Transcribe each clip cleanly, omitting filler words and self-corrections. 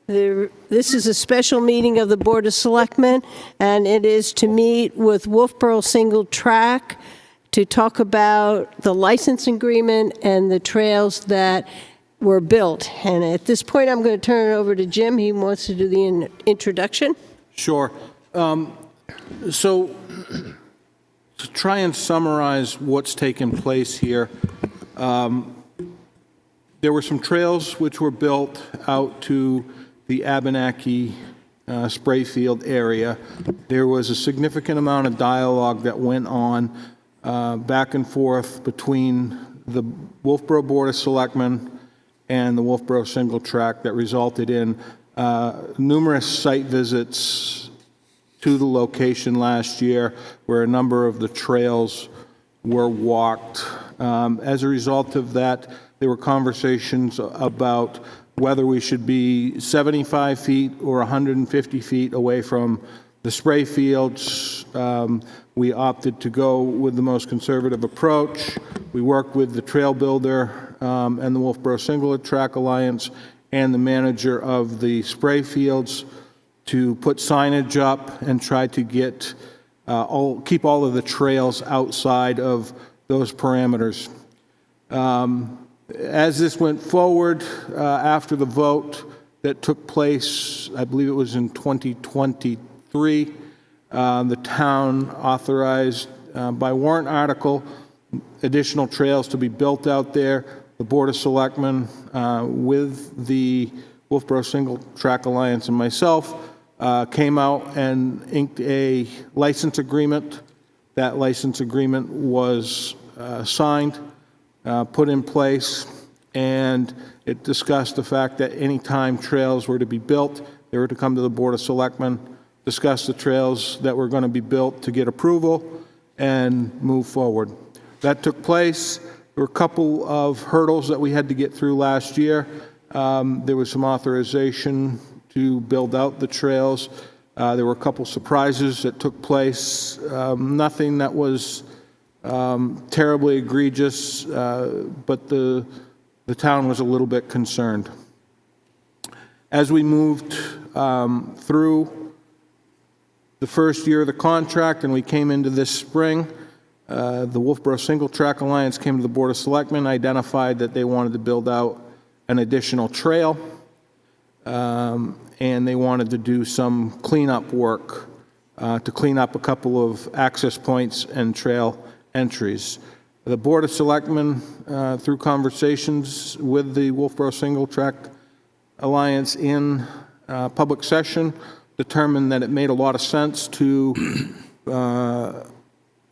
This is a special meeting of the Board of Selectmen, and it is to meet with Wolfeboro Single Track to talk about the license agreement and the trails that were built. And at this point, I'm going to turn it over to Jim. He wants to do the introduction. Sure. So to try and summarize what's taken place here, there were some trails which were built out to the Abenaki spray field area. There was a significant amount of dialogue that went on back and forth between the Wolfeboro Board of Selectmen and the Wolfeboro Single Track that resulted in numerous site visits to the location last year where a number of the trails were walked. As a result of that, there were conversations about whether we should be 75 feet or 150 feet away from the spray fields. We opted to go with the most conservative approach. We worked with the trail builder and the Wolfeboro Single Track Alliance and the manager of the spray fields to put signage up and try to get keep all of the trails outside of those parameters. As this went forward, after the vote that took place, I believe it was in 2023, the town authorized by warrant article additional trails to be built out there. The Board of Selectmen with the Wolfeboro Single Track Alliance and myself came out and inked a license agreement. That license agreement was signed, put in place, and it discussed the fact that any time trails were to be built, they were to come to the Board of Selectmen, discuss the trails that were going to be built to get approval, and move forward. That took place. There were a couple of hurdles that we had to get through last year. There was some authorization to build out the trails. There were a couple surprises that took place. Nothing that was terribly egregious, but the town was a little bit concerned. As we moved through the first year of the contract and we came into this spring, the Wolfeboro Single Track Alliance came to the Board of Selectmen, identified that they wanted to build out an additional trail, and they wanted to do some cleanup work to clean up a couple of access points and trail entries. The Board of Selectmen, through conversations with the Wolfeboro Single Track Alliance in public session, determined that it made a lot of sense to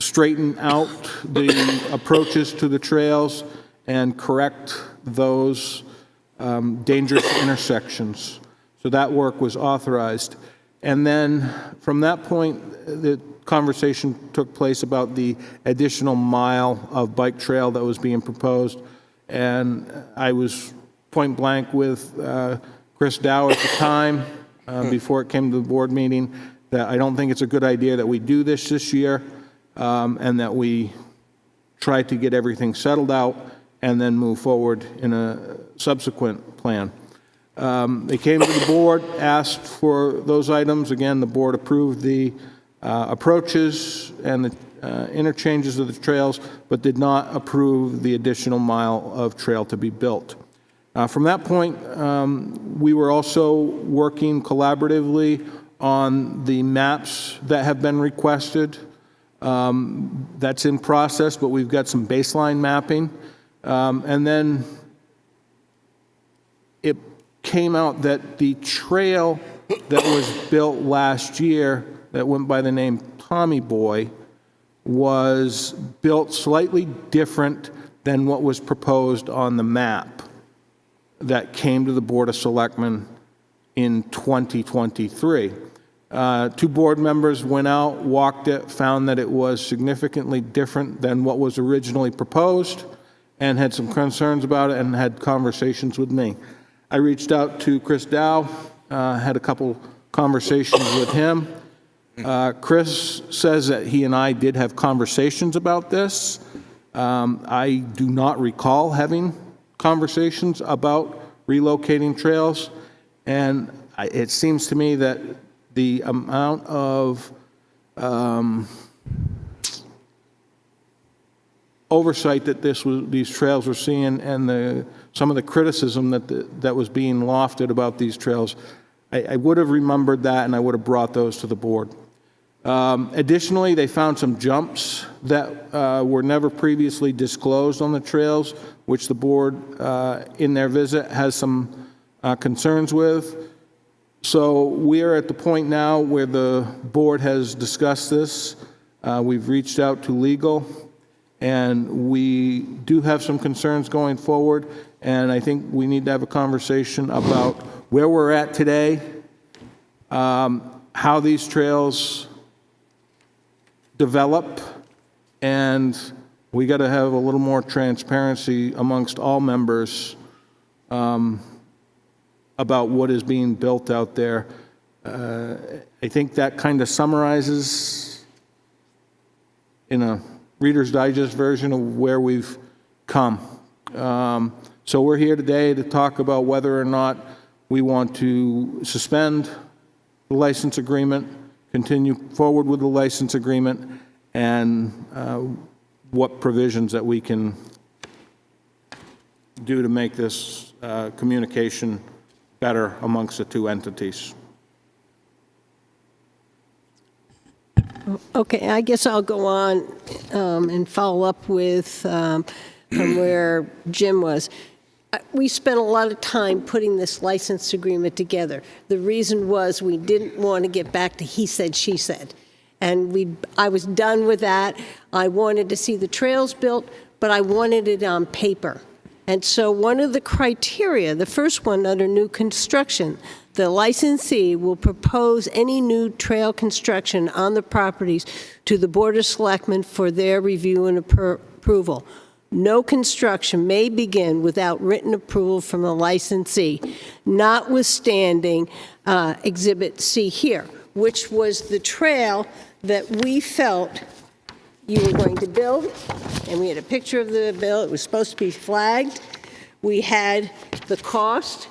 straighten out the approaches to the trails and correct those dangerous intersections. So that work was authorized. And then from that point, the conversation took place about the additional mile of bike trail that was being proposed. And I was point blank with Chris Dow at the time, before it came to the board meeting, that I don't think it's a good idea that we do this year, and that we try to get everything settled out and then move forward in a subsequent plan. They came to the board, asked for those items. Again, the board approved the approaches and the interchanges of the trails, but did not approve the additional mile of trail to be built. From that point, we were also working collaboratively on the maps that have been requested. That's in process, but we've got some baseline mapping. And then it came out that the trail that was built last year that went by the name Tommy Boy was built slightly different than what was proposed on the map that came to the Board of Selectmen in 2023. Two board members went out, walked it, found that it was significantly different than what was originally proposed, and had some concerns about it and had conversations with me. I reached out to Chris Dow, had a couple conversations with him. Chris says that he and I did have conversations about this. I do not recall having conversations about relocating trails, and it seems to me that the amount of oversight that these trails were seeing, and some of the criticism that was being lofted about these trails, I would have remembered that, and I would have brought those to the board. Additionally, they found some jumps that were never previously disclosed on the trails, which the board, in their visit, has some concerns with. So we are at the point now where the board has discussed this. We've reached out to legal, and we do have some concerns going forward, and I think we need to have a conversation about where we're at today, how these trails develop, and we got to have a little more transparency amongst all members about what is being built out there. I think that kind of summarizes, in a Reader's Digest version, of where we've come. So we're here today to talk about whether or not we want to suspend the license agreement, continue forward with the license agreement, and what provisions that we can do to make this communication better amongst the two entities. Okay, I guess I'll go on and follow up with from where Jim was. We spent a lot of time putting this license agreement together. The reason was we didn't want to get back to he said, she said. And I was done with that. I wanted to see the trails built, but I wanted it on paper. And so one of the criteria, the first one under new construction, the licensee will propose any new trail construction on the properties to the Board of Selectmen for their review and approval. No construction may begin without written approval from the licensee, notwithstanding Exhibit C here, which was the trail that we felt you were going to build, and we had a picture of the bill. It was supposed to be flagged. We had the cost,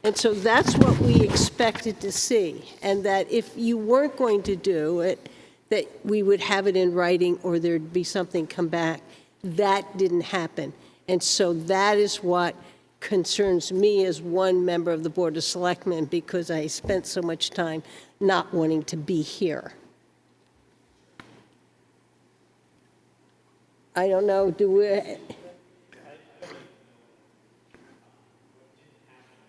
and so that's what we expected to see, and that if you weren't going to do it, that we would have it in writing or there'd be something come back. That didn't happen, and so that is what concerns me as one member of the Board of Selectmen, because I spent so much time not wanting to be here. I don't know,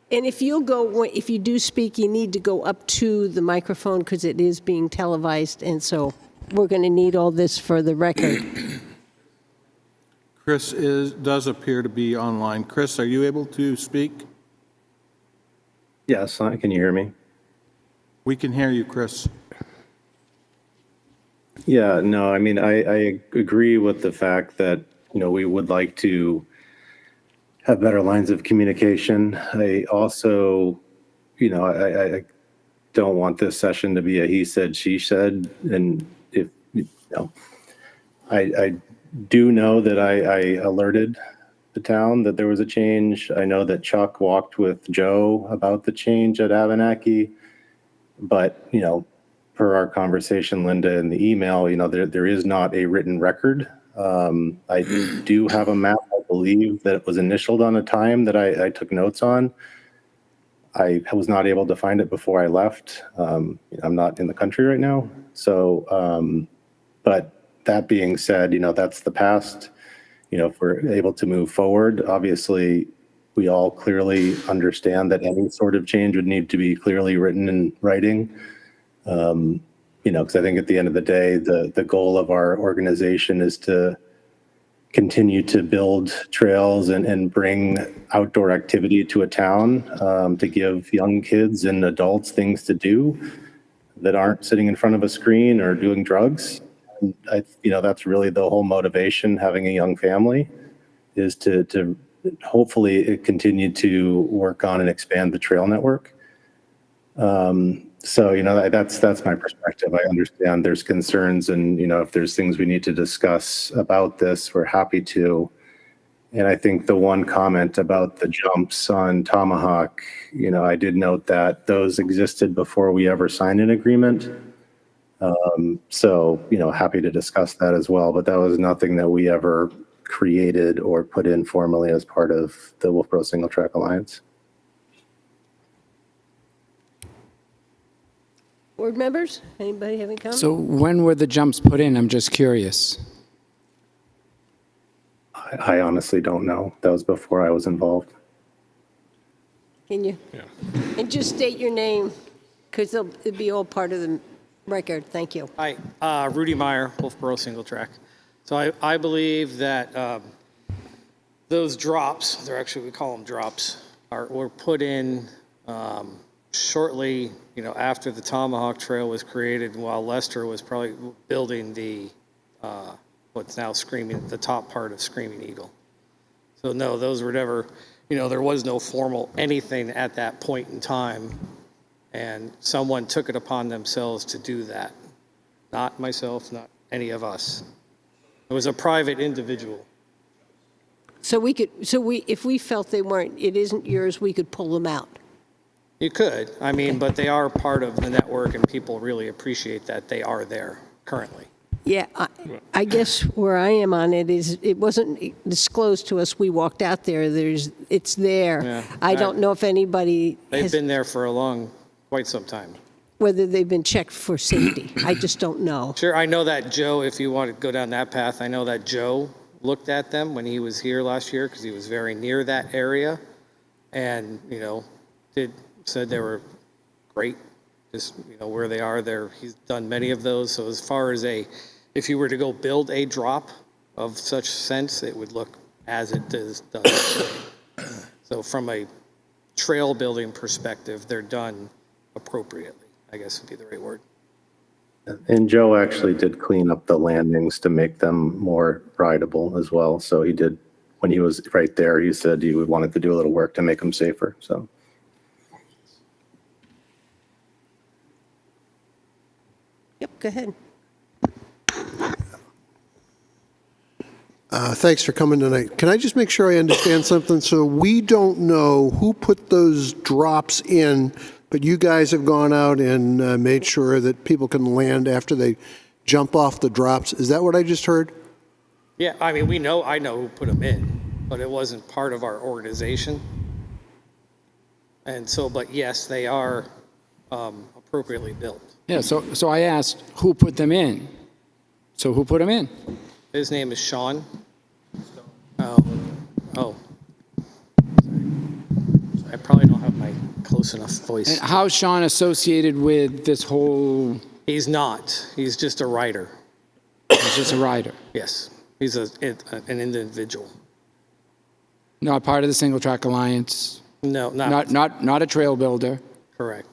and if you do speak, you need to go up to the microphone because it is being televised, and so we're going to need all this for the record. Chris does appear to be online. Chris, are you able to speak? Yes, can you hear me? We can hear you, Chris. Yeah, no, I mean, I agree with the fact that, we would like to have better lines of communication. I also, I don't want this session to be a he said, she said. And if, I do know that I alerted the town that there was a change. I know that Chuck walked with Joe about the change at Abenaki, but, per our conversation, Linda, in the email, there is not a written record. I do have a map, I believe, that was initialed on a time that I took notes on. I was not able to find it before I left. I'm not in the country right now. So, but that being said, that's the past. If we're able to move forward, obviously, we all clearly understand that any sort of change would need to be clearly written in writing. Because I think at the end of the day, the goal of our organization is to continue to build trails and bring outdoor activity to a town, to give young kids and adults things to do that aren't sitting in front of a screen or doing drugs. And that's really the whole motivation, having a young family, is to hopefully continue to work on and expand the trail network. So, that's my perspective. I understand there's concerns, and, if there's things we need to discuss about this, we're happy to. And I think the one comment about the jumps on Tomahawk, I did note that those existed before we ever signed an agreement. So, happy to discuss that as well, but that was nothing that we ever created or put in formally as part of the Wolfeboro Single Track Alliance. Board members, anybody have any comments? So when were the jumps put in? I'm just curious. I honestly don't know. That was before I was involved. Can you? Yeah. And just state your name, because it'll be all part of the record. Thank you. Hi, Rudy Meyer, Wolfeboro Single Track. So I believe that those drops, we call them drops, were put in shortly, after the Tomahawk Trail was created, while Lester was probably building the what's now the top part of Screaming Eagle. So no, those were never, there was no formal anything at that point in time. And someone took it upon themselves to do that. Not myself, not any of us. It was a private individual. So if we felt it isn't yours, we could pull them out. You could, but they are part of the network and people really appreciate that they are there currently. Yeah, I guess where I am on it is it wasn't disclosed to us. We walked out there. It's there. Yeah. I don't know if anybody They've been there for quite some time. whether they've been checked for safety. I just don't know. Sure, I know that Joe, if you want to go down that path, I know that Joe looked at them when he was here last year because he was very near that area and, said they were great, just, where they are there. He's done many of those. So as far as if you were to go build a drop of such sense, it would look as it does. So from a trail building perspective, they're done appropriately, I guess would be the right word. And Joe actually did clean up the landings to make them more rideable as well. So he did, when he was right there, he said he wanted to do a little work to make them safer. So. Yep, go ahead. Thanks for coming tonight. Can I just make sure I understand something? So we don't know who put those drops in, but you guys have gone out and made sure that people can land after they jump off the drops. Is that what I just heard? Yeah, I know who put them in, but it wasn't part of our organization. And so, but yes, they are appropriately built. Yeah, so I asked, who put them in? So who put them in? His name is Sean. Oh. I probably don't have my close enough voice. And how's Sean associated with this whole, He's not. He's just a writer. he's just a rider? Yes. He's an individual. Not part of the Single Track Alliance? No, not Not a trail builder? correct.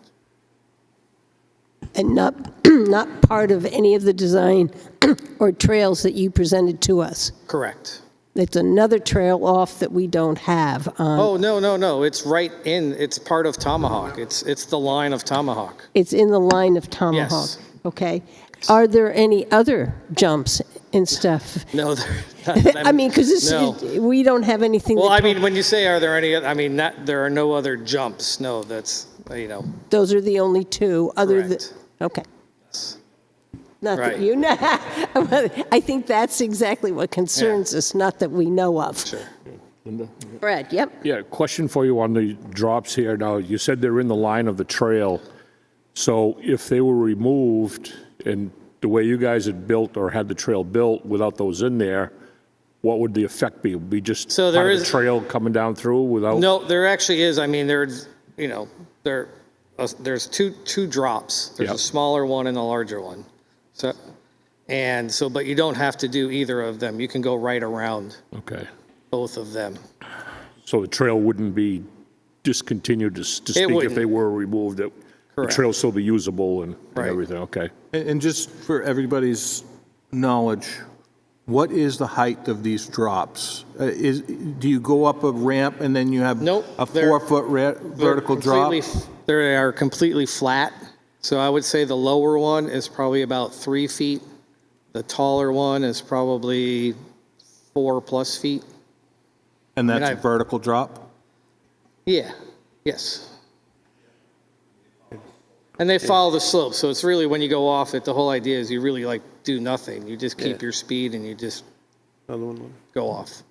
And not part of any of the design or trails that you presented to us. Correct. It's another trail off that we don't have. Oh, no. It's it's part of Tomahawk. It's the line of Tomahawk. It's in the line of Tomahawk. Yes. Okay. Are there any other jumps and stuff? No, Because no. we don't have anything. Well, that when you say, are there any, there are no other jumps. No, that's, those are the only two other than, Correct. okay. Not Right. that you know. I think that's exactly what concerns us, not that we know of. sure. Linda? Brad, yep. Yeah, question for you on the drops here. Now, you said they're in the line of the trail. So if they were removed and the way you guys had built or had the trail built without those in there, what would the effect be? Would it be just So there part of is- the trail coming down through without? No, there actually is. There's two drops. There's Yep. a smaller one and a larger one. But you don't have to do either of them. You can go right around Okay. both of them. So the trail wouldn't be discontinued, to speak, if wouldn't. they were removed? The Correct. trail still be usable and Right. everything? Okay. And just for everybody's knowledge, what is the height of these drops? Do you go up a ramp and then you have Nope, a they're- 4-foot vertical drop? They are completely flat. So I would say the lower one is probably about 3 feet. The taller one is probably 4+ feet. And that's a I've- vertical drop? Yeah, yes. And they follow the slope, so it's really, when you go off it, the whole idea is you really like do nothing. You just keep your speed and you just go off.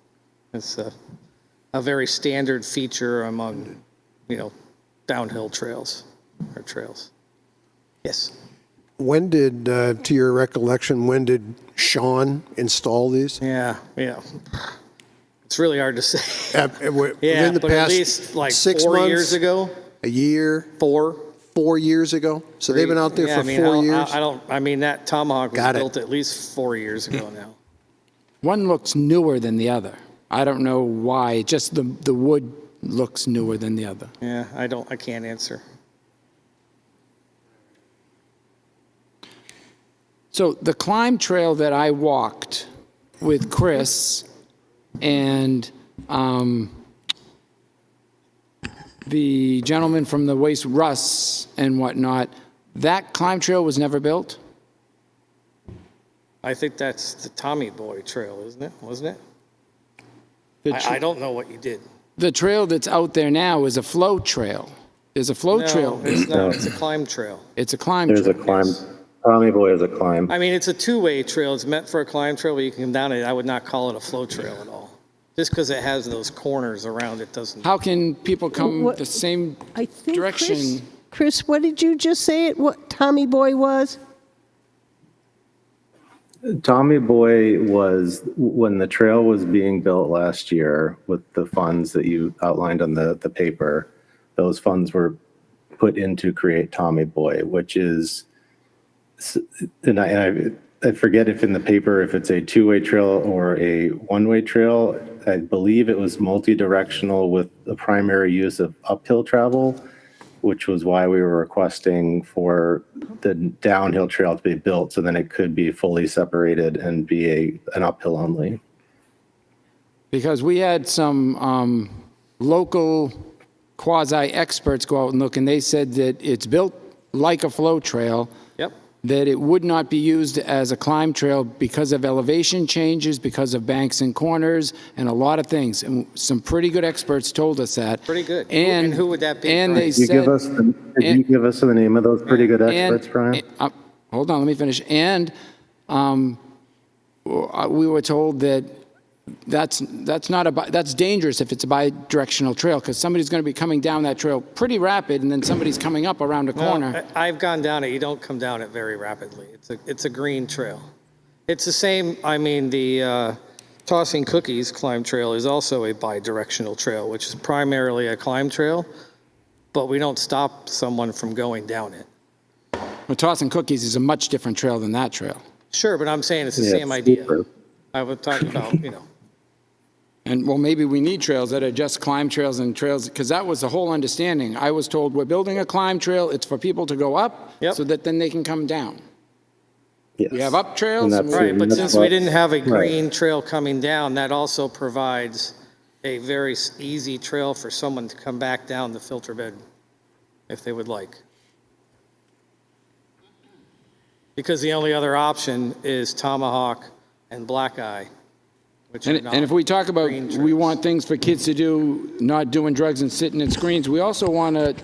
It's a very standard feature among, downhill trails or trails. Yes. When did, to your recollection, when did Sean install these? Yeah. It's really hard to say. Yeah, Within the but at past least like 6 4 months, years ago, a year, 4. 4 years ago? So they've been out there Yeah, for 4 years? That Tomahawk was Got it. built at least 4 years ago now. One looks newer than the other. I don't know why, just the wood looks newer than the other. Yeah, I can't answer. So the climb trail that I walked with Chris and the gentleman from the Waste, Russ and whatnot, that climb trail was never built? I think that's the Tommy Boy Trail, isn't it? Wasn't The it? I don't know what you did. The trail that's out there now is a flow trail. There's a flow trail. No, it's not. It's a climb trail. It's a climb There's trail. a climb. Tommy Boy is a climb. I mean, it's a two-way trail. It's meant for a climb trail, but you can come down it. I would not call it a flow trail at all. Just because it has those corners around it doesn't. How can people come What- the same I think, direction? Chris, what did you just say what Tommy Boy was? Tommy Boy was, when the trail was being built last year with the funds that you outlined on the paper, those funds were put in to create Tommy Boy, which is, and I forget if in the paper, if it's a two-way trail or a one-way trail. I believe it was multi-directional with the primary use of uphill travel, which was why we were requesting for the downhill trail to be built so then it could be fully separated and be an uphill only. Because we had some local quasi-experts go out and look, and they said that it's built like a flow trail, Yep. that it would not be used as a climb trail because of elevation changes, because of banks and corners, and a lot of things. And some pretty good experts told us that. Pretty good. And who would that be, And Brian? they Did you give said, us did you give us the name of those pretty good experts, Brian? hold on, let me finish. And we were told that that's dangerous if it's a bi-directional trail, because somebody's going to be coming down that trail pretty rapid, and then somebody's coming up around a corner. No, I've gone down it. You don't come down it very rapidly. It's a green trail. It's the same. I mean, the Tossing Cookies climb trail is also a bi-directional trail, which is primarily a climb trail, but we don't stop someone from going down it. Well, Tossing Cookies is a much different trail than that trail. Sure, but I'm saying it's the Yeah, same idea. steeper. I would talk about, And, well, maybe we need trails that are just climb trails and trails, because that was the whole understanding. I was told, we're building a climb trail, it's for people to go up, Yep. so that then they can come down. Yes. We have up trails, And and that's- we- right, but that's since what- we didn't have a right. green trail coming down, that also provides a very easy trail for someone to come back down the filter bed if they would like. Because the only other option is Tomahawk and Black Eye, which are and not if we talk about, green we trails. want things for kids to do, not doing drugs and sitting at screens, we also want to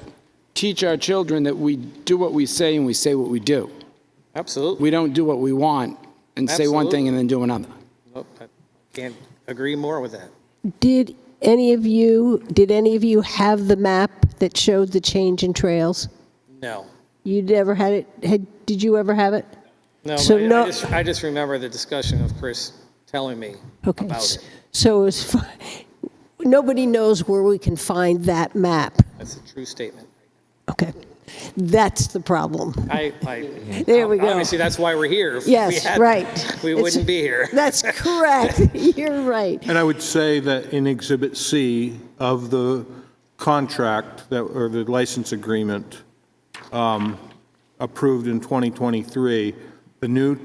teach our children that we do what we say and we say what we do. Absolutely. We don't do what we want and say one thing Absolutely. and then do another. Nope, I can't agree more with that. Did any of you have the map that showed the change in trails? No. You never had it? Did you ever have it? No, So but no- I just remember the discussion of Chris telling me Okay. about it. So it's nobody knows where we can find that map. That's a true statement. Okay. That's the problem. There we go. Obviously, that's why we're here. If Yes, we had right. that, we It's- wouldn't be here. That's correct. You're right. And I would say that in Exhibit C of the contract, or the license agreement approved in 2023, the new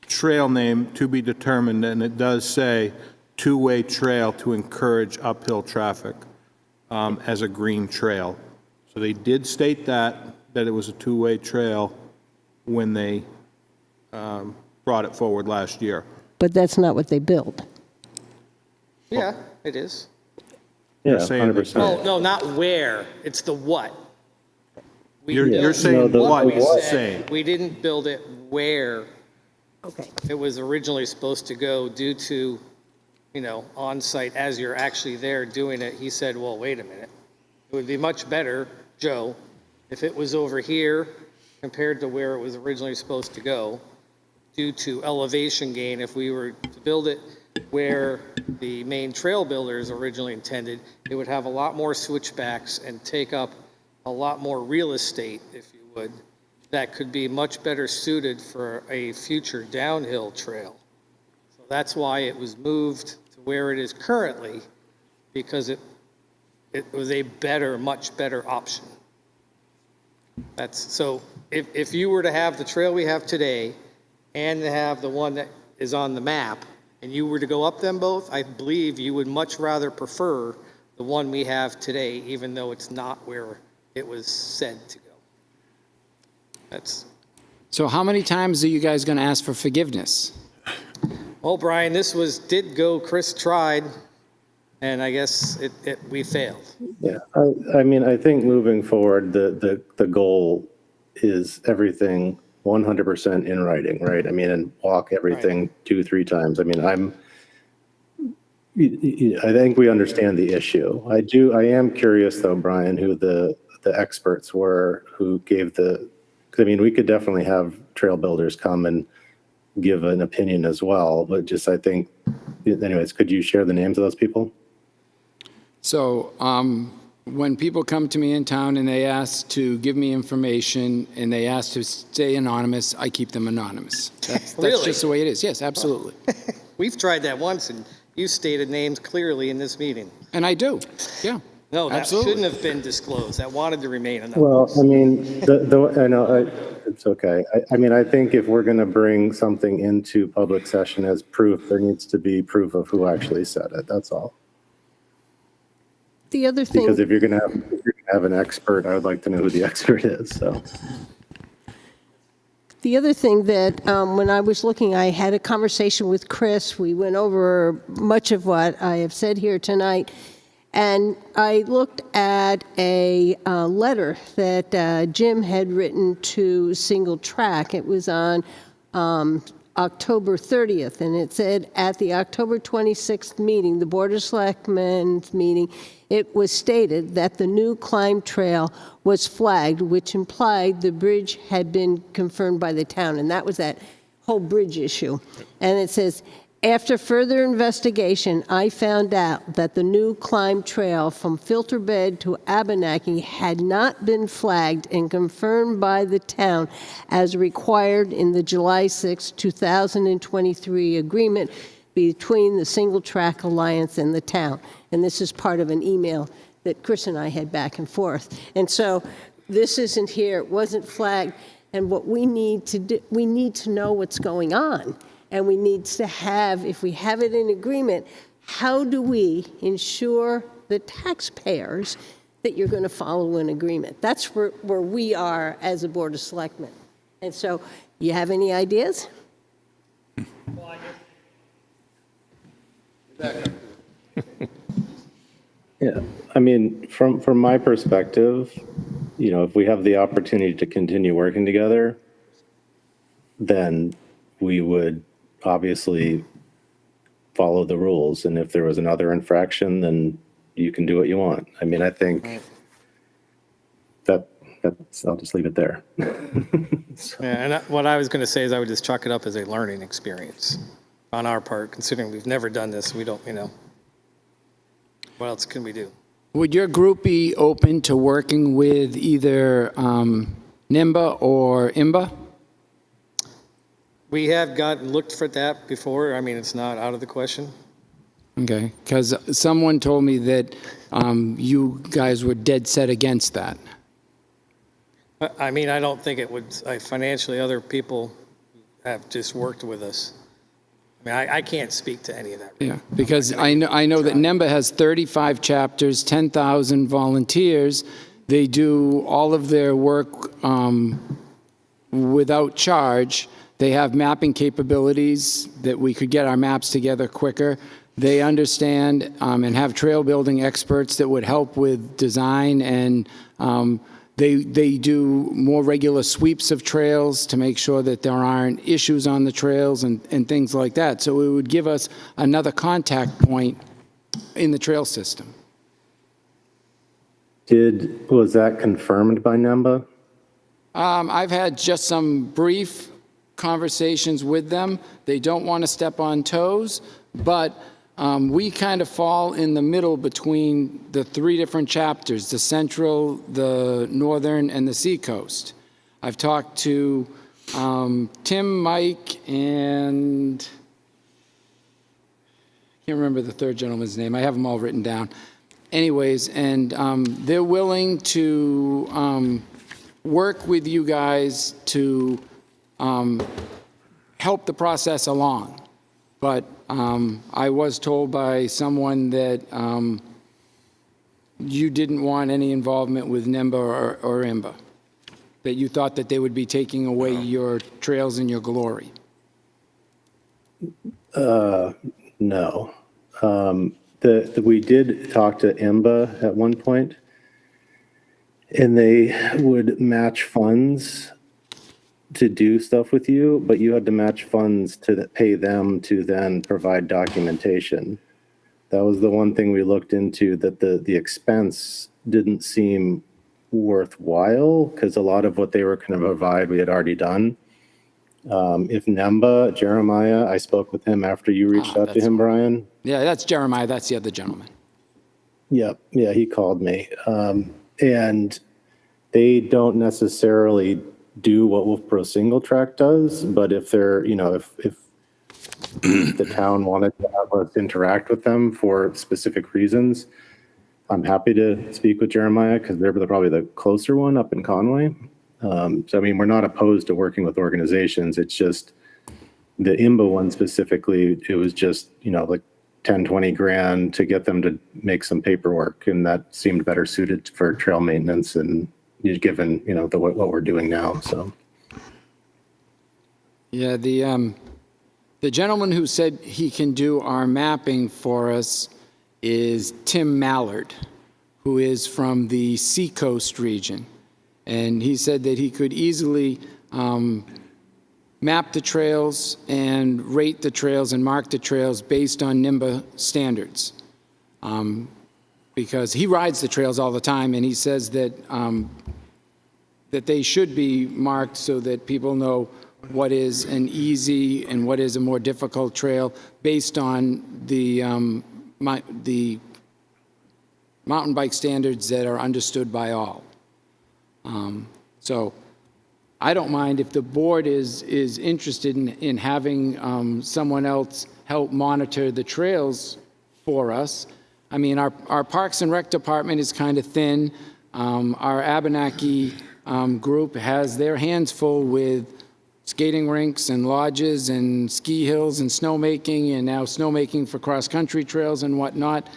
trail name to be determined, and it does say two-way trail to encourage uphill traffic as a green trail. So they did state that it was a two-way trail when they brought it forward last year. But that's not what they built. Yeah, it is. Yeah, saying that- 100%. Oh, no, not where, it's the what. We You're built saying the what we is said. saying. We didn't build it where Okay. it was originally supposed to go due to, on-site, as you're actually there doing it. He said, well, wait a minute. It would be much better, Joe, if it was over here compared to where it was originally supposed to go due to elevation gain. If we were to build it where the main trail builders originally intended, it would have a lot more switchbacks and take up a lot more real estate, if you would, that could be much better suited for a future downhill trail. So that's why it was moved to where it is currently, because it was a better, much better option. So if you were to have the trail we have today and to have the one that is on the map, and you were to go up them both, I believe you would much rather prefer the one we have today, even though it's not where it was said to go. So how many times are you guys going to ask for forgiveness? Well, Brian, did go, Chris tried, and I guess we failed. Yeah, I mean, I think moving forward, the goal is everything 100% in writing, right? I mean, and walk everything 2-3 times. I mean, I think we understand the issue. I am curious though, Brian, who the experts were who gave because I mean, we could definitely have trail builders come and give an opinion as well, but just, I think, anyways, could you share the names of those people? So when people come to me in town and they ask to give me information and they ask to stay anonymous, I keep them anonymous. That's Really? just the way it is. Yes, absolutely. We've tried that once, and you stated names clearly in this meeting. And I do. Yeah. No, that Absolutely. shouldn't have been disclosed. That wanted to remain anonymous. Well, I mean, I know, it's okay. I mean, I think if we're going to bring something into public session as proof, there needs to be proof of who actually said it. That's all. The other thing. Because if you're going to have an expert, I would like to know who the expert is, so. The other thing that, when I was looking, I had a conversation with Chris. We went over much of what I have said here tonight. And I looked at a letter that Jim had written to Single Track. It was on October 30th, and it said, at the October 26th meeting, the Board of Selectmen's meeting, it was stated that the new climb trail was flagged, which implied the bridge had been confirmed by the town, and that was that whole bridge issue. And it says, after further investigation, I found out that the new climb trail from Filter Bed to Abenaki had not been flagged and confirmed by the town as required in the July 6, 2023 agreement between the Single Track Alliance and the town. And this is part of an email that Chris and I had back and forth. And so this isn't here, it wasn't flagged, and what we need to do, we need to know what's going on. And we need to have, if we have it in agreement, how do we ensure the taxpayers that you're going to follow an agreement? That's where we are as a Board of Selectmen. And so, you have any ideas? Yeah, I mean, from my perspective, if we have the opportunity to continue working together, then we would obviously follow the rules. And if there was another infraction, then you can do what you want. I mean, I think that's, I'll just leave it there. Yeah, and what I was going to say is I would just chalk it up as a learning experience on our part, considering we've never done this. We don't, what else can we do? Would your group be open to working with either NIMBA or IMBA? We have looked for that before. I mean, it's not out of the question. Okay, because someone told me that you guys were dead set against that. I mean, I don't think it would, financially, other people have just worked with us. I mean, I can't speak to any of that. Yeah, because I know that NIMBA has 35 chapters, 10,000 volunteers. They do all of their work without charge. They have mapping capabilities that we could get our maps together quicker. They understand and have trail building experts that would help with design, and they do more regular sweeps of trails to make sure that there aren't issues on the trails and things like that. So it would give us another contact point in the trail system. Was that confirmed by NEMBA? I've had just some brief conversations with them. They don't want to step on toes, but we kind of fall in the middle between the three different chapters, the central, the northern, and the seacoast. I've talked to Tim, Mike, and I can't remember the third gentleman's name. I have them all written down. Anyways, and they're willing to work with you guys to help the process along. But I was told by someone that you didn't want any involvement with NEMBA or IMBA, that you thought that they would be taking away your trails and your glory. No. We did talk to IMBA at one point, and they would match funds to do stuff with you, but you had to match funds to pay them to then provide documentation. That was the one thing we looked into, that the expense didn't seem worthwhile because a lot of what they were going to provide we had already done. If NEMBA, Jeremiah, I spoke with him after you reached out to him, Brian. Yeah, that's Jeremiah. That's the other gentleman. Yep. Yeah, he called me. And they don't necessarily do what Wolfeboro Single Track does, but if they're, if the town wanted to have us interact with them for specific reasons, I'm happy to speak with Jeremiah because they're probably the closer one up in Conway. So, I mean, we're not opposed to working with organizations. It's just the IMBA one specifically, it was just, like 10, 20 grand to get them to make some paperwork. And that seemed better suited for trail maintenance and given, what we're doing now. So. Yeah, the gentleman who said he can do our mapping for us is Tim Mallard, who is from the Seacoast region. And he said that he could easily map the trails and rate the trails and mark the trails based on NIMBA standards. Because he rides the trails all the time, and he says that that they should be marked so that people know what is an easy and what is a more difficult trail based on the mountain bike standards that are understood by all. So I don't mind if the board is interested in having someone else help monitor the trails for us. I mean, our Parks and Rec department is kind of thin. Our Abenaki group has their hands full with skating rinks and lodges and ski hills and snowmaking, and now snowmaking for cross-country trails and whatnot.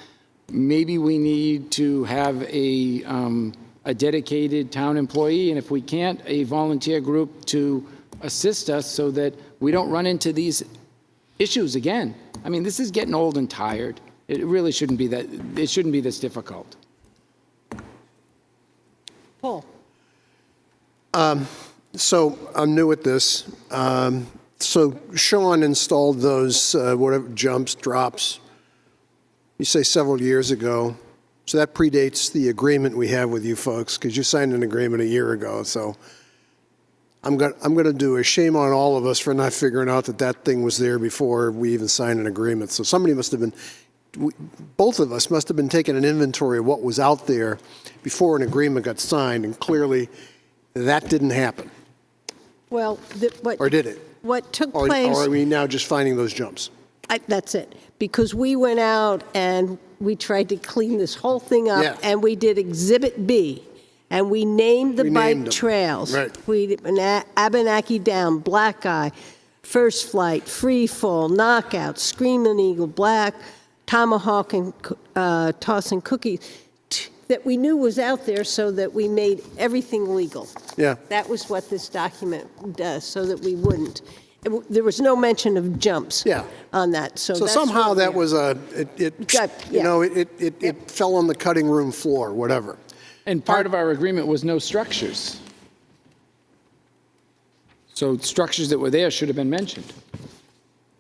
Maybe we need to have a dedicated town employee, and if we can't, a volunteer group to assist us so that we don't run into these issues again. I mean, this is getting old and tired. It really shouldn't be that, it shouldn't be this difficult. Paul? So I'm new at this. So Sean installed those, whatever, jumps, drops, you say several years ago. So that predates the agreement we have with you folks, because you signed an agreement a year ago. So I'm going to do a shame on all of us for not figuring out that thing was there before we even signed an agreement. So somebody must have been, both of us must have been taking an inventory of what was out there before an agreement got signed, and clearly that didn't happen. Well, Or did it? what took Or place... are we now just finding those jumps? That's it. Because we went out and we tried to clean this whole thing up, Yeah. and we did Exhibit B, and we named the We named bike them. trails. Right. We did Abenaki Down, Black Eye, First Flight, Free Fall, Knockout, Screaming Eagle, Black, Tomahawk, and Toss and Cookie, that we knew was out there, so that we made everything legal. Yeah. That was what this document does, so that we wouldn't. There was no mention of jumps Yeah. on that, so So that's somehow what that we- was Got- you yeah. know, it fell on the cutting room floor, whatever. And part of our agreement was no structures. So structures that were there should have been mentioned.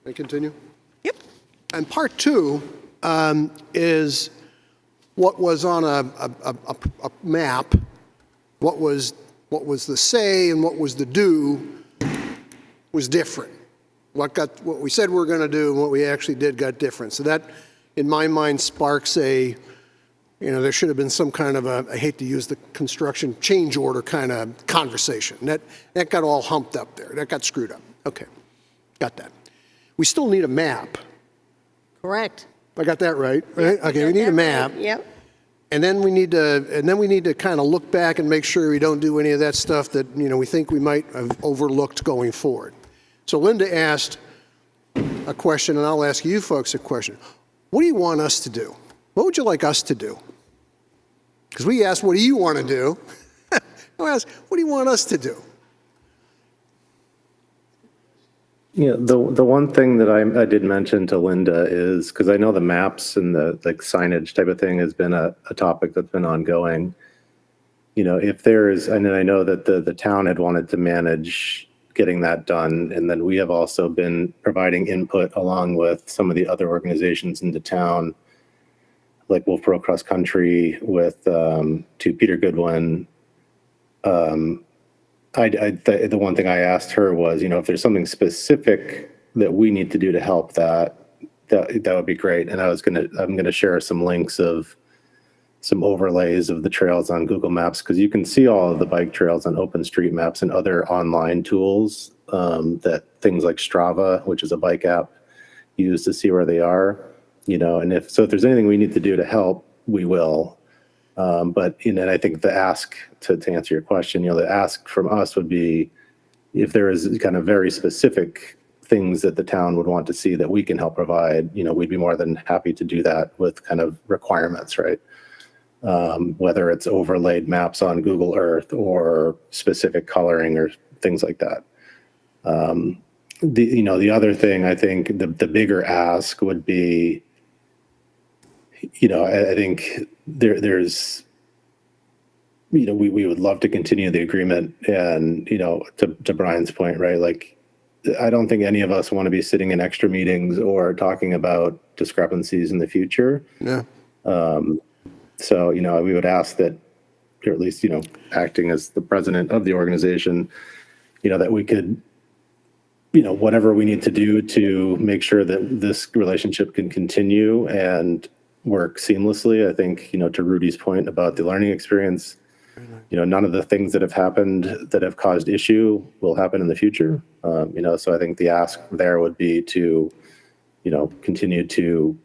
Can I continue? Yep. And part two is what was on a map, what was the say and what was the do was different. What we said we were going to do and what we actually did got different. So that, in my mind, sparks a, there should have been some kind of I hate to use the construction change order kind of conversation. That got all humped up there. That got screwed up. Okay, got that. We still need a map. Correct. I got that right? Okay, we need a map. Yep. And then we need to kind of look back and make sure we don't do any of that stuff that, we think we might have overlooked going forward. So Linda asked a question, and I'll ask you folks a question. What do you want us to do? What would you like us to do? Because we asked, what do you want to do? I asked, what do you want us to do? Yeah, the one thing that I did mention to Linda is, because I know the maps and the signage type of thing has been a topic that's been ongoing. If there is, and I know that the town had wanted to manage getting that done, and then we have also been providing input along with some of the other organizations in the town, like Wolfeboro Cross Country with to Peter Goodwin. The one thing I asked her was, if there's something specific that we need to do to help that would be great. And I'm gonna share some links of some overlays of the trails on Google Maps, because you can see all of the bike trails on OpenStreetMaps and other online tools that things like Strava, which is a bike app, use to see where they are. And if there's anything we need to do to help, we will. But and I think the ask to answer your question, the ask from us would be if there is kind of very specific things that the town would want to see that we can help provide, we'd be more than happy to do that with kind of requirements, right? Whether it's overlaid maps on Google Earth or specific coloring or things like that. The other thing, I think the bigger ask would be, I think there's, we would love to continue the agreement, and, to Brian's point, right? Like, I don't think any of us want to be sitting in extra meetings or talking about discrepancies in the future. Yeah. So, we would ask that, or at least, acting as the president of the organization, that we could, whatever we need to do to make sure that this relationship can continue and work seamlessly. I think, to Rudy's point about the learning experience, none of the things that have happened that have caused issue will happen in the future. So I think the ask there would be to, continue to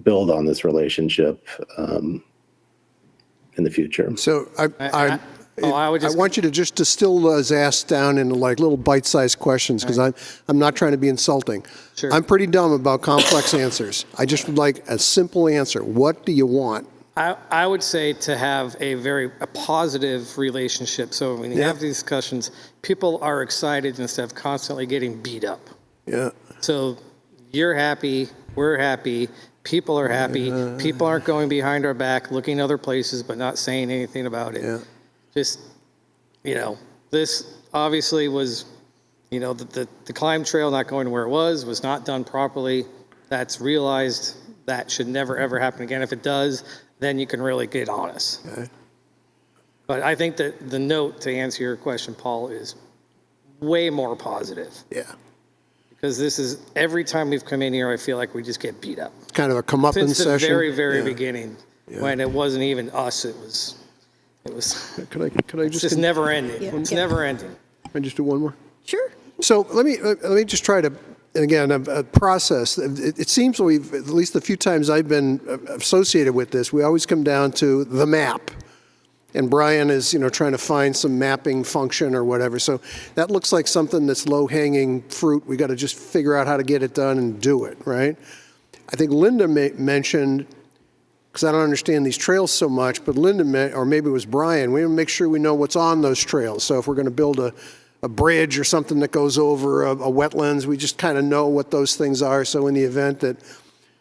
build on this relationship in the future. So I would just- want you to just distill those asks down into like little bite-sized questions, because I'm not trying to be insulting. Sure. I'm pretty dumb about complex answers. I just would like a simple answer. What do you want? I would say to have a positive relationship. So when you have these discussions, people are excited instead of constantly getting beat up. Yeah. So you're happy, we're happy, people are happy, people aren't going behind our back, looking other places, but not saying anything about it. Yeah. Just, this obviously was, the climb trail not going to where it was not done properly. That's realized. That should never, ever happen again. If it does, then you can really get on us. Okay. But I think that the note, to answer your question, Paul, is way more positive. Yeah. Because this is, every time we've come in here, I feel like we just get beat up. Kind of a comeuppance Since the session. very, very Yeah. beginning, when it wasn't even us, it was Could I it's just just never ending. It's never ending. can I just do one more? Sure. So let me just try to, and again, a process. It seems we've, at least the few times I've been associated with this, we always come down to the map. And Brian is, trying to find some mapping function or whatever. So that looks like something that's low-hanging fruit. We got to just figure out how to get it done and do it, right? I think Linda mentioned, because I don't understand these trails so much, but Linda, or maybe it was Brian, we want to make sure we know what's on those trails. So if we're going to build a bridge or something that goes over a wetlands. We just kind of know what those things are. So in the event that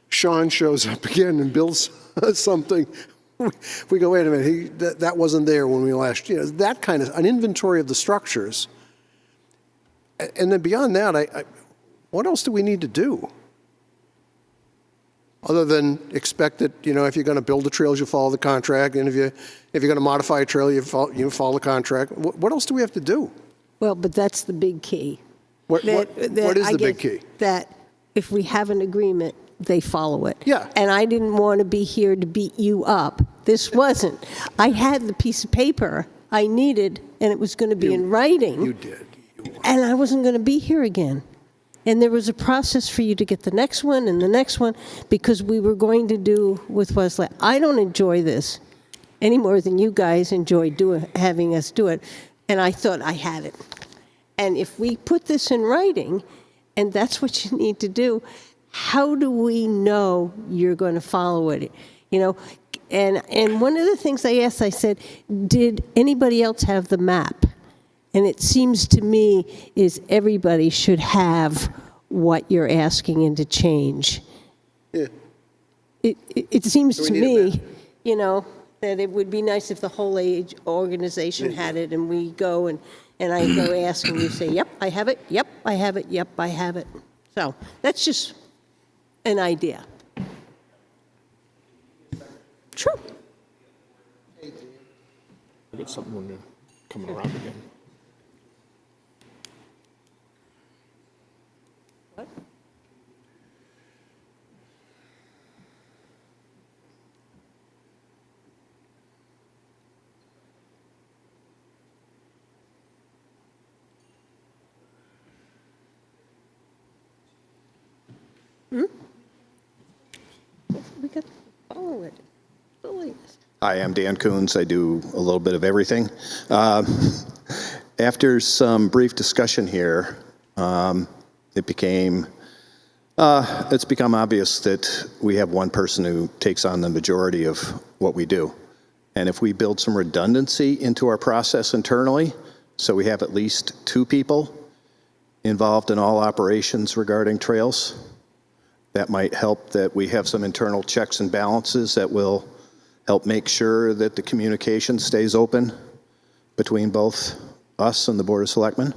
Sean shows up again and builds something, we go, wait a minute, that wasn't there when we last, that kind of, an inventory of the structures. And then beyond that, what else do we need to do? Other than expect that, if you're going to build the trails, you follow the contract, and if you're going to modify a trail, you follow the contract. What else do we have to do? Well, but that's the big key. What is the big key? That if we have an agreement, they follow it. Yeah. And I didn't want to be here to beat you up. This wasn't. I had the piece of paper I needed, and it was going to be in writing. You did. And I wasn't going to be here again. And there was a process for you to get the next one and the next one, because we were going to do with Wesley. I don't enjoy this any more than you guys enjoy having us do it. And I thought I had it. And if we put this in writing, and that's what you need to do, how do we know you're going to follow it? And one of the things I asked, I said, did anybody else have the map? And it seems to me is everybody should have what you're asking and to change. Yeah. It seems to we need a me, that it would be nice if the whole age organization had it, and we go and I go ask and you say, yep, I have it, yep, I have it, yep, I have it. So that's just an idea. Sure. I got something when you're coming around again. What? We got to follow it. Hi, I'm Dan Coons. I do a little bit of everything. After some brief discussion here, it's become obvious that we have one person who takes on the majority of what we do. And if we build some redundancy into our process internally, so we have at least two people involved in all operations regarding trails, that might help that we have some internal checks and balances that will help make sure that the communication stays open between both us and the Board of Selectmen.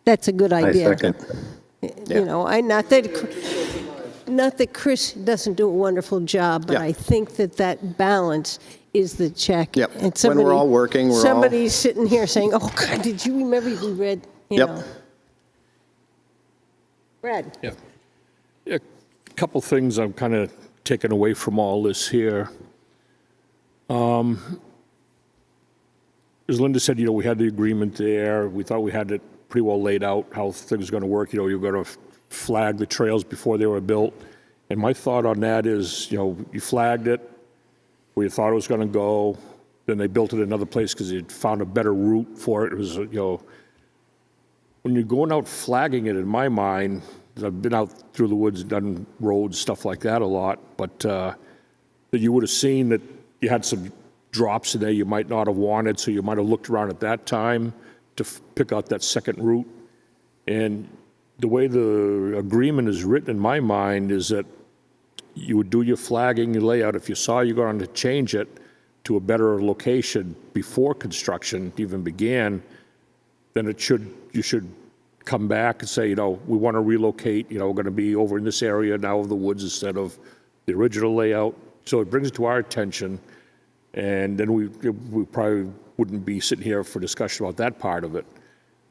That's a good idea. I second. Not that Chris doesn't do a wonderful job, but Yeah. I think that balance is the check. Yep. And When we're all working, we're all- somebody's sitting here saying, "Oh God, did you remember we read?" Yep. Brad. Yeah. A couple things I'm kind of taking away from all this here. As Linda said, we had the agreement there. We thought we had it pretty well laid out, how things are going to work. You're going to flag the trails before they were built. And my thought on that is, you flagged it where you thought it was going to go. Then they built it another place because they found a better route for it. It was, when you're going out flagging it, in my mind, I've been out through the woods, done roads, stuff like that a lot, but that you would have seen that you had some drops in there you might not have wanted, so you might have looked around at that time to pick out that second route. And the way the agreement is written in my mind is that you would do your flagging, your layout. If you saw you're going to change it to a better location before construction even began, then you should come back and say, we want to relocate, we're going to be over in this area now of the woods instead of the original layout. So it brings it to our attention, and then we probably wouldn't be sitting here for discussion about that part of it.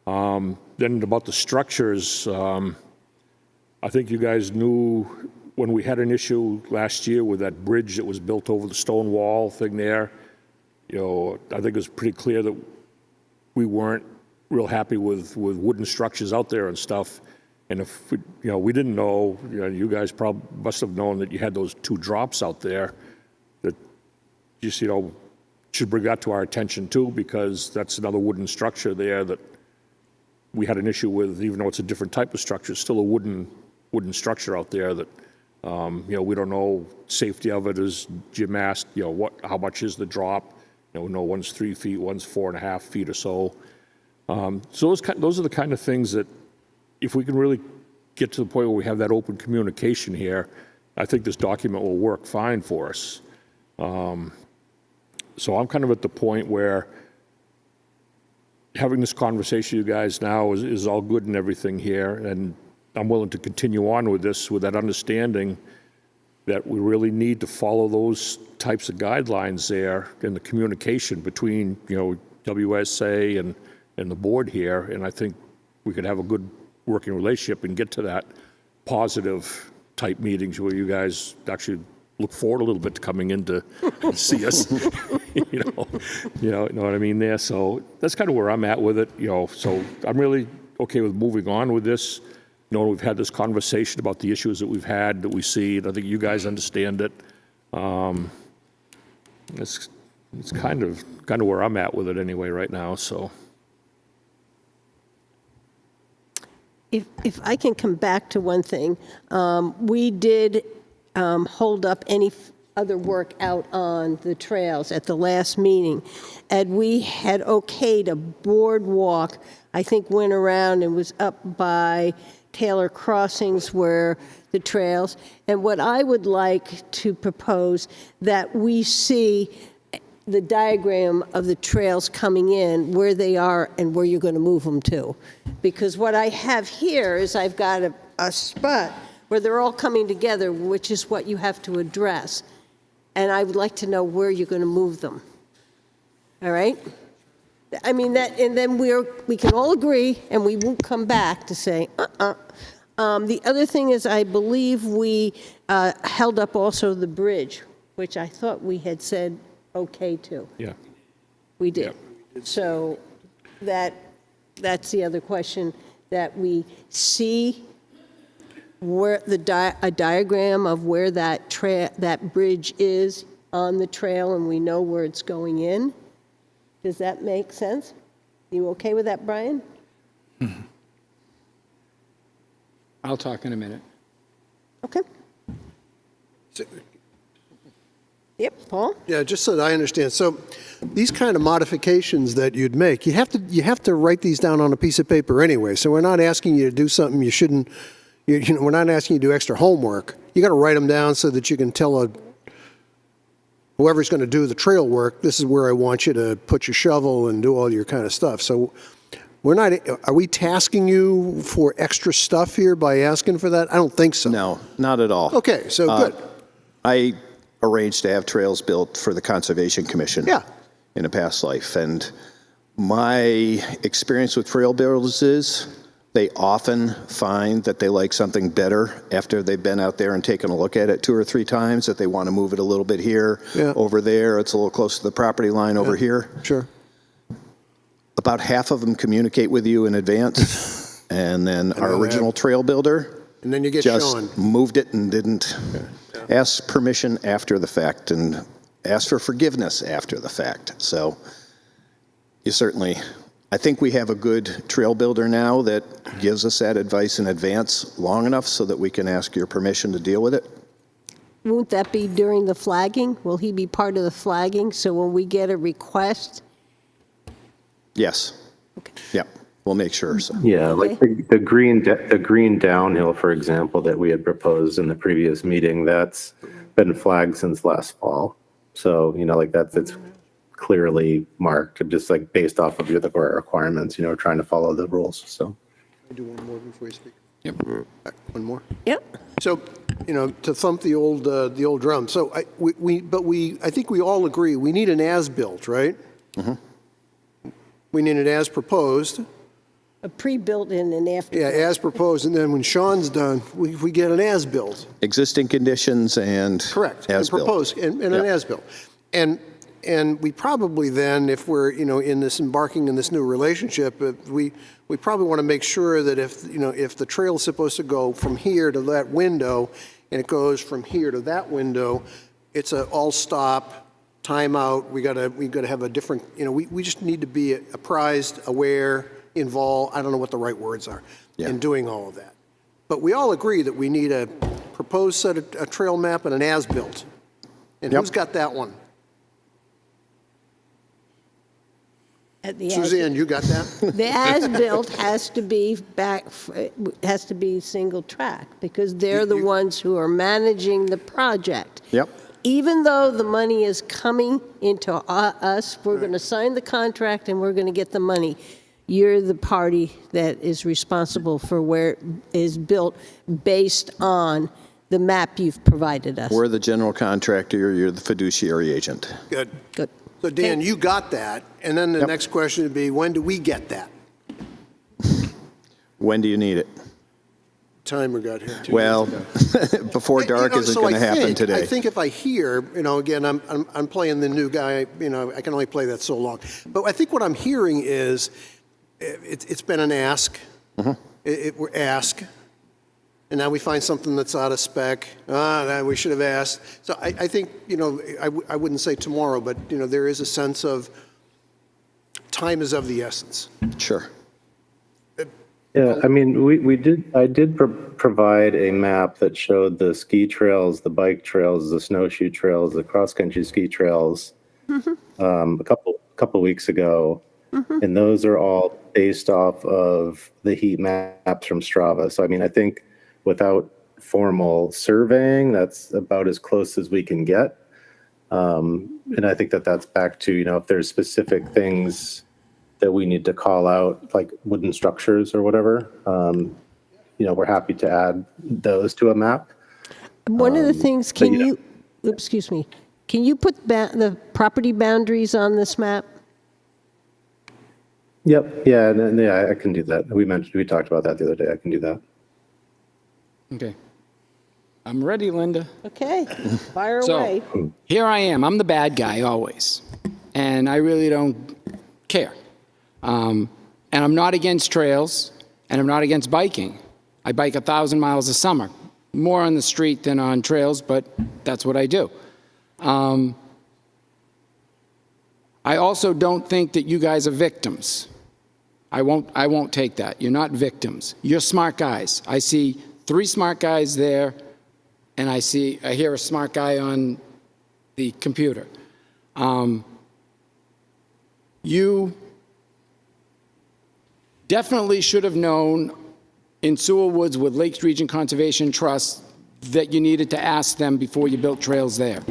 Then about the structures, I think you guys knew when we had an issue last year with that bridge that was built over the stone wall thing there, I think it was pretty clear that we weren't real happy with wooden structures out there and stuff. And if we didn't know, you guys probably must have known that you had those two drops out there, that just should bring that to our attention too, because that's another wooden structure there that we had an issue with. Even though it's a different type of structure, it's still a wooden structure out there that we don't know safety of it. As Jim asked, how much is the drop? No, one's 3 feet, one's 4.5 feet or so. So those are the kind of things that, if we can really get to the point where we have that open communication here, I think this document will work fine for us. So I'm kind of at the point where having this conversation with you guys now is all good and everything here, and I'm willing to continue on with this with that understanding that we really need to follow those types of guidelines there in the communication between, WSA and the board here, and I think we could have a good working relationship and get to that positive type meetings where you guys actually look forward a little bit to coming in to see us. you know what I mean there. So that's kind of where I'm at with it. So I'm really okay with moving on with this. We've had this conversation about the issues that we've had, that we see, and I think you guys understand it. It's kind of where I'm at with it anyway right now. So. If I can come back to one thing, we did hold up any other work out on the trails at the last meeting, and we had okayed a boardwalk, I think went around and was up by Taylor Crossings where the trails, and what I would like to propose that we see the diagram of the trails coming in, where they are and where you're going to move them to. Because what I have here is I've got a spot where they're all coming together, which is what you have to address. And I would like to know where you're going to move them. All right? I mean, and then we can all agree, and we won't come back to say, The other thing is, I believe we held up also the bridge, which I thought we had said okay to. Yeah. We did. So that's the other question, that we see where a diagram of where that bridge is on the trail, and we know where it's going in. Does that make sense? You okay with that, Brian? I'll talk in a minute. Okay. Yep, Paul? Yeah, just so that I understand. So these kind of modifications that you'd make, you have to write these down on a piece of paper anyway. So we're not asking you to do something you shouldn't, we're not asking you to do extra homework. You got to write them down so that you can tell whoever's going to do the trail work, this is where I want you to put your shovel and do all your kind of stuff. So are we tasking you for extra stuff here by asking for that? I don't think so. No, not at all. Okay, so good. I arranged to have trails built for the Conservation Commission in a past life. And my experience with trail builders is they often find that they like something better after they've been out there and taken a look at it 2 or 3 times, that they want to move it a little bit here, over there. It's a little close to the property line over here. Sure. About half of them communicate with you in advance. And then our original trail builder and then you get just Sean. moved it and didn't ask permission after the fact and ask for forgiveness after the fact. So you certainly, I think we have a good trail builder now that gives us that advice in advance long enough so that we can ask your permission to deal with it. Won't that be during the flagging? Will he be part of the flagging? So when we get a request? Yes. Okay. Yeah, we'll make sure. So. Yeah, like the green downhill, for example, that we had proposed in the previous meeting, that's been flagged since last fall. So, it's clearly marked, just like based off of your requirements, trying to follow the rules. So. Can I do one more before you speak? Yep. One more? Yep. So, to thump the old drum. So I think we all agree we need an as-built, right? Mm-hmm. We need it as proposed. A pre-built and an after. Yeah, as proposed, and then when Sean's done, we get an as-built. Existing conditions and Correct. as-built. And proposed, and an as-built. And we probably then, if we're, embarking in this new relationship, we probably want to make sure that if the trail's supposed to go from here to that window, and it goes from here to that window, it's a all-stop, timeout. We got to have a different, we just need to be apprised, aware, involved, I don't know what the right words are, in doing all of that. But we all agree that we need a proposed set of a trail map and an as-built. And who's got that one? Suzanne, you got that? The as-built has to be has to be single track, because they're the ones who are managing the project. Yep. Even though the money is coming into us, we're going to sign the contract and we're going to get the money. You're the party that is responsible for where it is built based on the map you've provided us. We're the general contractor, you're the fiduciary agent. Good. Good. So Dan, you got that, and then the Yep. next question would be, when do we get that? When do you need it? Timer got here. Well, before dark isn't So going to I happen think- today. I think if I hear, again, I'm playing the new guy, I can only play that so long. But I think what I'm hearing is, it's been an ask. We're ask. And now we find something that's out of spec. We should have asked. So I think, I wouldn't say tomorrow, but, there is a sense of time is of the essence. Sure. Yeah, I mean, I did provide a map that showed the ski trails, the bike trails, the snowshoe trails, the cross-country ski trails a couple weeks ago. And those are all based off of the heat maps from Strava. So, I mean, I think without formal surveying, that's about as close as we can get. And I think that's back to, if there's specific things that we need to call out, like wooden structures or whatever, we're happy to add those to a map. One of the things, can you put the property boundaries on this map? Yep. Yeah, I can do that. We talked about that the other day. I can do that. Okay. I'm ready, Linda. Okay, fire So away. here I am. I'm the bad guy always. And I really don't care. And I'm not against trails, and I'm not against biking. I bike 1,000 miles a summer, more on the street than on trails, but that's what I do. I also don't think that you guys are victims. I won't take that. You're not victims. You're smart guys. I see 3 smart guys there, and I hear a smart guy on the computer. You definitely should have known in Sewell Woods with Lakes Region Conservation Trust that you needed to ask them before you built trails there.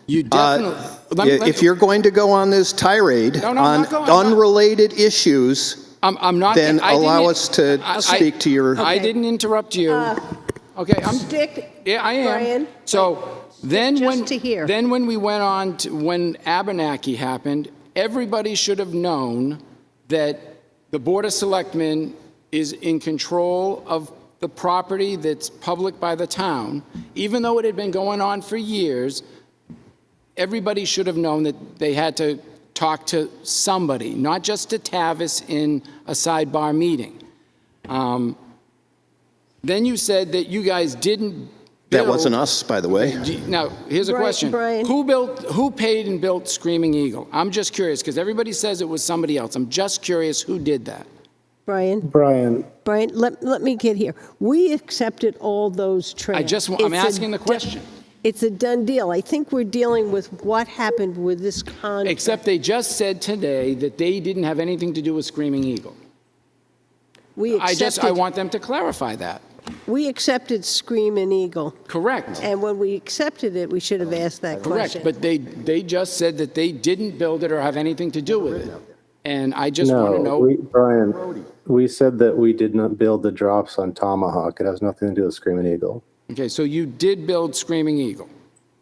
You definitely. If you're going to go on this tirade No, I'm on not going. unrelated issues, I'm not. then I didn't- allow us to speak to your... I didn't interrupt you. Okay, Yeah, I am. Brian, So then just to hear. Then when we went on to, when Abenaki happened, everybody should have known that the Board of Selectmen is in control of the property that's public by the town. Even though it had been going on for years, everybody should have known that they had to talk to somebody, not just to Tavis in a sidebar meeting. Then you said that you guys didn't build. That wasn't us, by the way. Now, here's a question. Brian. Who paid and built Screaming Eagle? I'm just curious, because everybody says it was somebody else. I'm just curious who did that. Brian, let me get here. We accepted all those trails. I'm asking the question. It's a done deal. I think we're dealing with what happened with this contract. Except they just said today that they didn't have anything to do with Screaming Eagle. I want them to clarify that. We accepted Screaming Eagle. Correct. And when we accepted it, we should have asked that question. Correct, but they just said that they didn't build it or have anything to do with it. And I just want to know. Brian, we said that we did not build the drops on Tomahawk. It has nothing to do with Screaming Eagle. Okay, so you did build Screaming Eagle,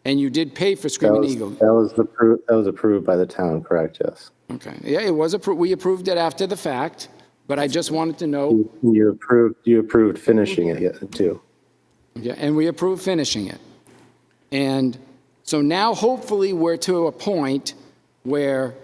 and you did pay for Screaming Eagle. That was approved by the town, correct? Yes. Okay, yeah, it was approved. We approved it after the fact, but I just wanted to know. You approved finishing it too. Yeah, and we approved finishing it. And so now hopefully we're to a point where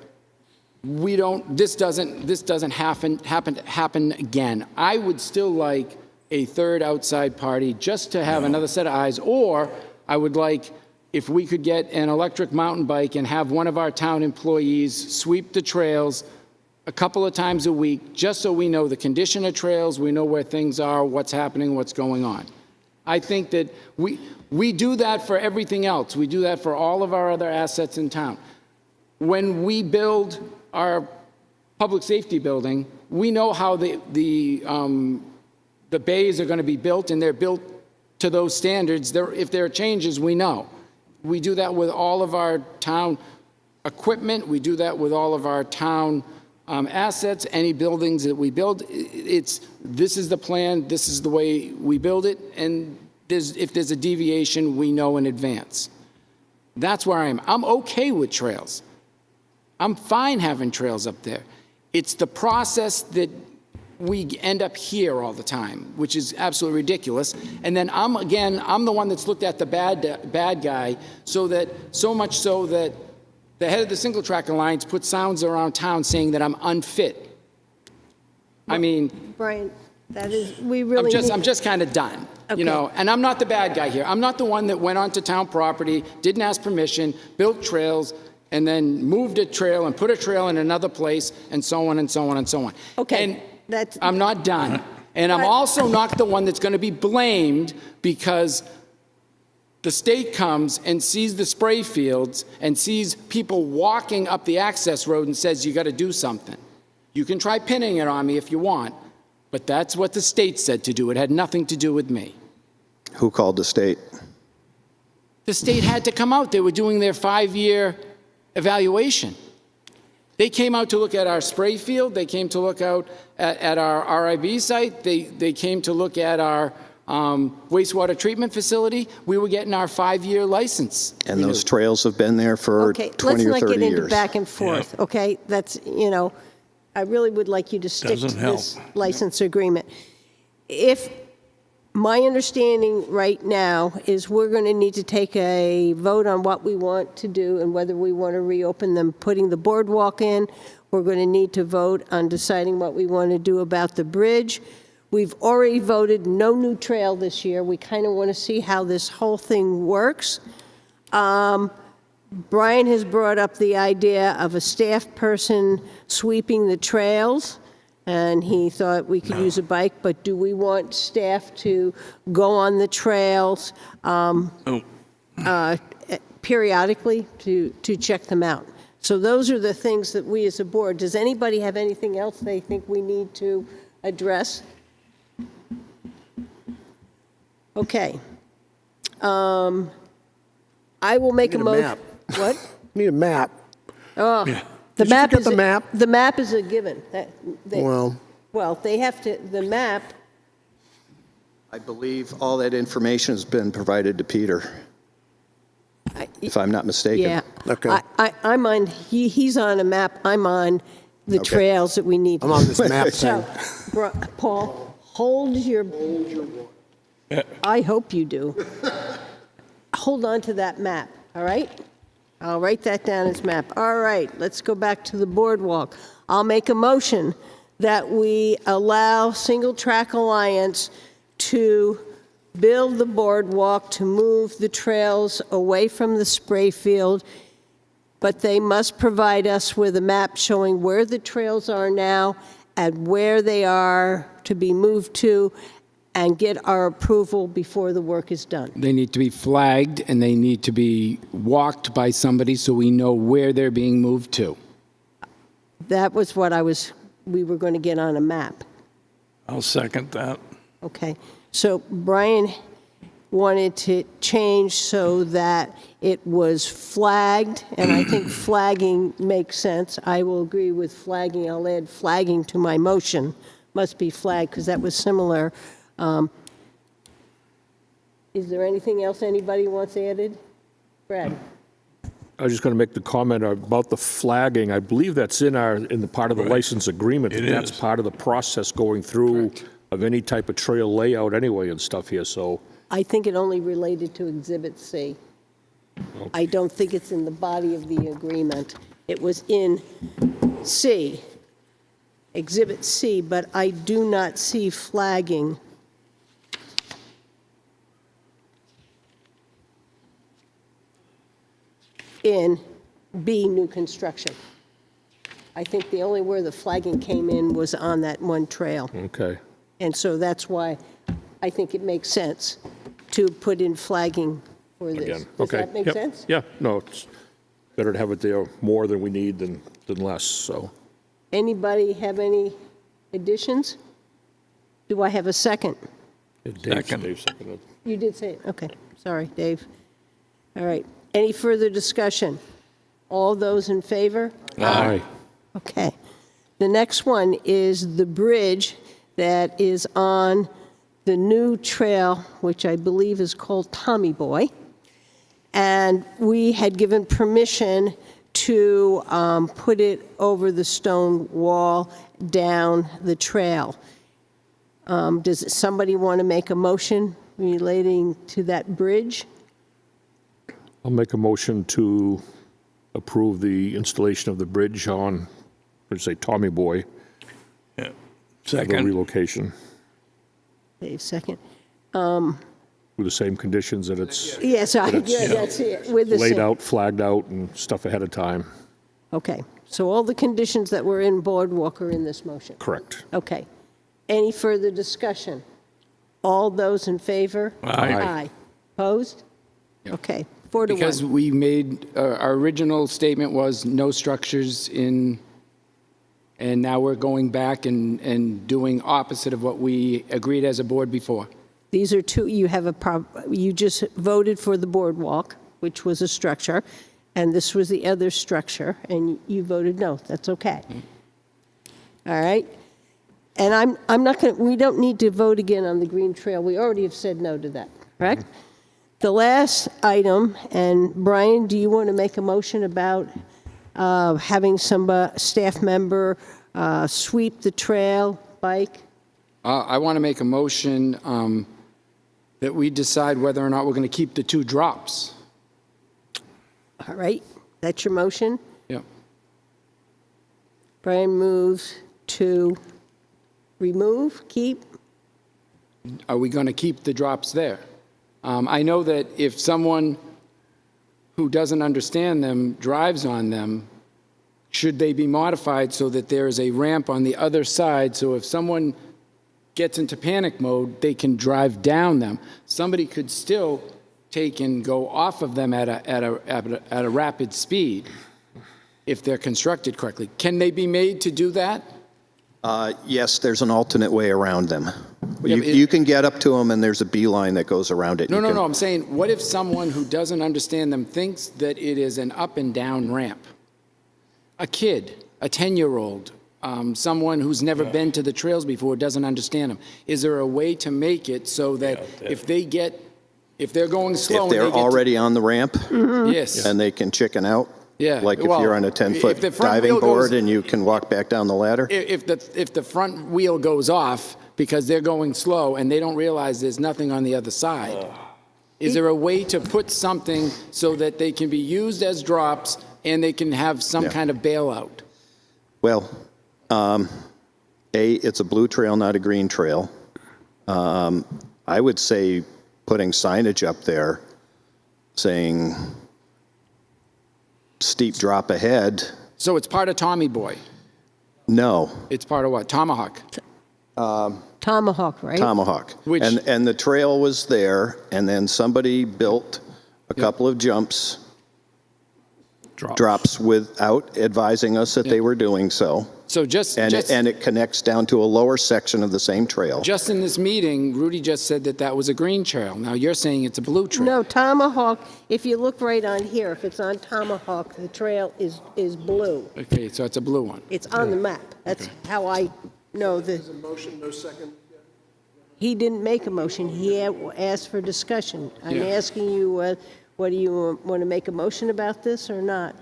this doesn't happen again. I would still like a third outside party just to have another set of eyes, or I would like if we could get an electric mountain bike and have one of our town employees sweep the trails a couple of times a week, just so we know the condition of trails, we know where things are, what's happening, what's going on. I think that we do that for everything else. We do that for all of our other assets in town. When we build our public safety building, we know how the bays are going to be built, and they're built to those standards. If there are changes, we know. We do that with all of our town equipment. We do that with all of our town assets, any buildings that we build. This is the plan, this is the way we build it, and if there's a deviation, we know in advance. That's where I am. I'm okay with trails. I'm fine having trails up there. It's the process that we end up here all the time, which is absolutely ridiculous. And then I'm the one that's looked at the bad guy, so much so that the head of the Single Track Alliance put sounds around town saying that I'm unfit. I mean, Brian, that is, we really need... I'm just kind of done, Okay. you know, and I'm not the bad guy here. I'm not the one that went onto town property, didn't ask permission, built trails, and then moved a trail and put a trail in another place, and so on and so on and so on. Okay, And that's... I'm not done. And I'm also not the one that's going to be blamed because the state comes and sees the spray fields and sees people walking up the access road and says, you got to do something. You can try pinning it on me if you want, but that's what the state said to do. It had nothing to do with me. Who called the state? The state had to come out. They were doing their 5-year evaluation. They came out to look at our spray field. They came to look out at our RIB site. They came to look at our wastewater treatment facility. We were getting our 5-year license. And those trails have been there for 20 or 30 years. Okay, let's not get into back and forth, okay? That's, you know, I really would like you to stick to this license agreement. If my understanding right now is we're going to need to take a vote on what we want to do and whether we want to reopen them, putting the boardwalk in. We're going to need to vote on deciding what we want to do about the bridge. We've already voted no new trail this year. We kind of want to see how this whole thing works. Brian has brought up the idea of a staff person sweeping the trails, and he thought we could use a bike, but do we want staff to go on the trails periodically to check them out? So those are the things that we as a board, does anybody have anything else they think we need to address? Okay. I will make a motion. map. What? Need a map. Oh, Did the you map forget is the map? The map is a given. Well, They have to. The map. I believe all that information has been provided to Peter, if I'm not mistaken. Yeah. Okay. I'm on. He's on a map. I'm on the Okay. trails that we need. I'm on this map So, thing. Paul, hold your. I hope you do. Hold on to that map. All right. I'll write that down as map. All right, let's go back to the boardwalk. I'll make a motion that we allow Single Track Alliance to build the boardwalk, to move the trails away from the spray field, but they must provide us with a map showing where the trails are now and where they are to be moved to, and get our approval before the work is done. They need to be flagged, and they need to be walked by somebody so we know where they're being moved to. That was what we were going to get on a map. I'll second that. Okay, so Brian wanted to change so that it was flagged, and I think flagging makes sense. I will agree with flagging. I'll add flagging to my motion. Must be flagged, because that was similar. Is there anything else anybody wants added? Brad? I was just going to make the comment about the flagging. I believe that's in the part of the license agreement. It That's is. part of the process going through of any type of trail layout anyway and stuff here, so. I think it only related to Exhibit C. I don't think it's in the body of the agreement. It was in C, Exhibit C, but I do not see flagging. In B, new construction. I think the only where the flagging came in was on that one trail. Okay. And so that's why I think it makes sense to put in flagging for this. Again, Does okay. that make Yep. sense? Yeah, no, it's better to have it there more than we need than less, so. Anybody have any additions? Do I have a second? Second. Dave seconded. You did say it, okay. Sorry, Dave. All right. Any further discussion? All those in favor? Aye. Okay. The next one is the bridge that is on the new trail, which I believe is called Tommy Boy. And we had given permission to put it over the stone wall down the trail. Does somebody want to make a motion relating to that bridge? I'll make a motion to approve the installation of the bridge on, let's say, Tommy Boy, Yeah. the Second. relocation, Dave, second. with the same conditions that it's Yes, that's it. With the laid same- out, flagged out, and stuff ahead of time. Okay, so all the conditions that were in Boardwalk are in this motion? Correct. Okay. Any further discussion? All those in favor? Aye. Aye. Opposed? Okay, 4 to 1. Because we made, our original statement was no structures in, and now we're going back and doing opposite of what we agreed as a board before. These are two, you have you just voted for the Boardwalk, which was a structure, and this was the other structure, and you voted no. That's okay. All right? And I'm not going to, we don't need to vote again on the Green Trail. We already have said no to that, correct? The last item, and Brian, do you want to make a motion about having some staff member sweep the trail, bike? I want to make a motion that we decide whether or not we're going to keep the 2 drops. All right, that's your motion? Yeah. Brian moves to remove, keep? Are we going to keep the drops there? I know that if someone who doesn't understand them drives on them, should they be modified so that there is a ramp on the other side, so if someone gets into panic mode, they can drive down them? Somebody could still take and go off of them at a rapid speed if they're constructed correctly. Can they be made to do that? Yes, there's an alternate way around them. Yeah, You but you can get up to them, and there's a beeline that goes around it. No, You no, can- no, I'm saying, what if someone who doesn't understand them thinks that it is an up and down ramp? A kid, a 10-year-old, someone who's never been to the trails before, doesn't understand them. Is there a way to make it so that if they're going slow If and they they're get to- already on the ramp, Yes. and they can chicken out? Yeah, Like if well, you're on a if the 10-foot front diving wheel board goes- and you can walk back down the ladder? If the front wheel goes off because they're going slow and they don't realize there's nothing on the other side, is there a way to put something so that they can be used as drops and they can have some Yeah. kind of bailout? Well, it's a blue trail, not a green trail. I would say putting signage up there saying steep drop ahead. So it's part of Tommy Boy. No, It's part of what? Tomahawk. Tomahawk, right? Tomahawk. Which- And the trail was there, and then somebody built a couple of drops without advising us that they were doing so. So just And it connects down to a lower section of the same trail. just in this meeting, Rudy just said that that was a green trail. Now you're saying it's a blue trail. No, Tomahawk, if you look right on here, if it's on Tomahawk, the trail is blue. Okay, so it's a blue one. It's on the map. That's how I know the. Motion, no second. He didn't make a motion. He asked for discussion. I'm Yeah. asking you, what do you want to make a motion about this or not?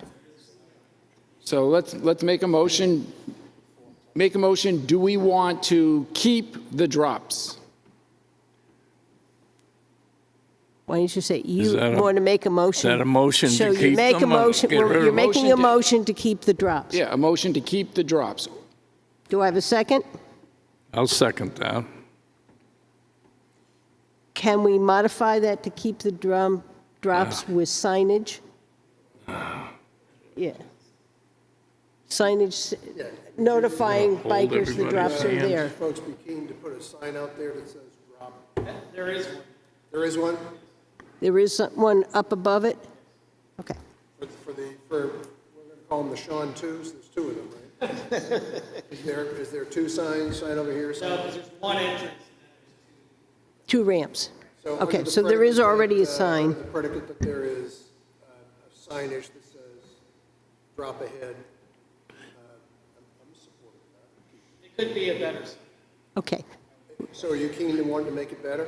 So let's make a motion. Make a motion. Do we want to keep the drops? Why don't you say, you that a- want to make a motion? that a motion to So you keep make a them or motion, get rid of you're them? making a Motion to- motion to keep the drops. Yeah, a motion to keep the drops. Do I have a second? I'll second that. Can we modify that to keep the drops with signage? Yeah. Signage notifying Hold bikers the everybody's drops are hands. there. Folks be keen to put a sign out there that says drop. There is one. There is one? There is one up above it? Okay. We're going to call them the Sean Twos, there's 2 of them, right? Is there two signs, sign over here? No, because there's one entrance. 2 ramps. So Okay, under the so there is predicate already a that, sign. under the predicate that there is a signage that says drop ahead. I'm supportive of It could be a better sign. Okay, that. So are you keen to want to make it better?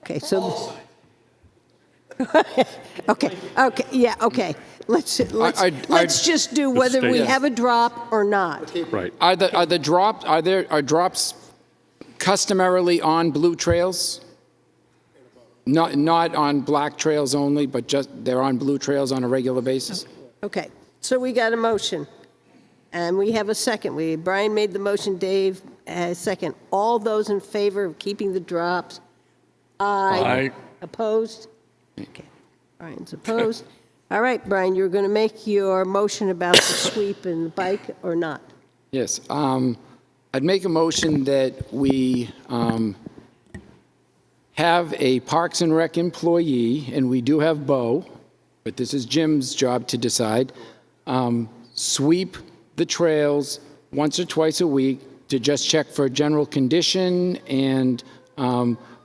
okay, so. Okay, yeah, okay. Let's just do whether we stay- have a drop or not. Right. Are drops customarily on blue trails? Not on black trails only, but just, they're on blue trails on a regular basis? Okay, so we got a motion, and we have a second. Brian made the motion, Dave has second. All those in favor of keeping the drops? Aye. Opposed? Okay, Brian's opposed. All right, Brian, you're going to make your motion about the sweep and the bike or not? Yes. I'd make a motion that we have a Parks and Rec employee, and we do have Bo, but this is Jim's job to decide, sweep the trails once or twice a week to just check for general condition, and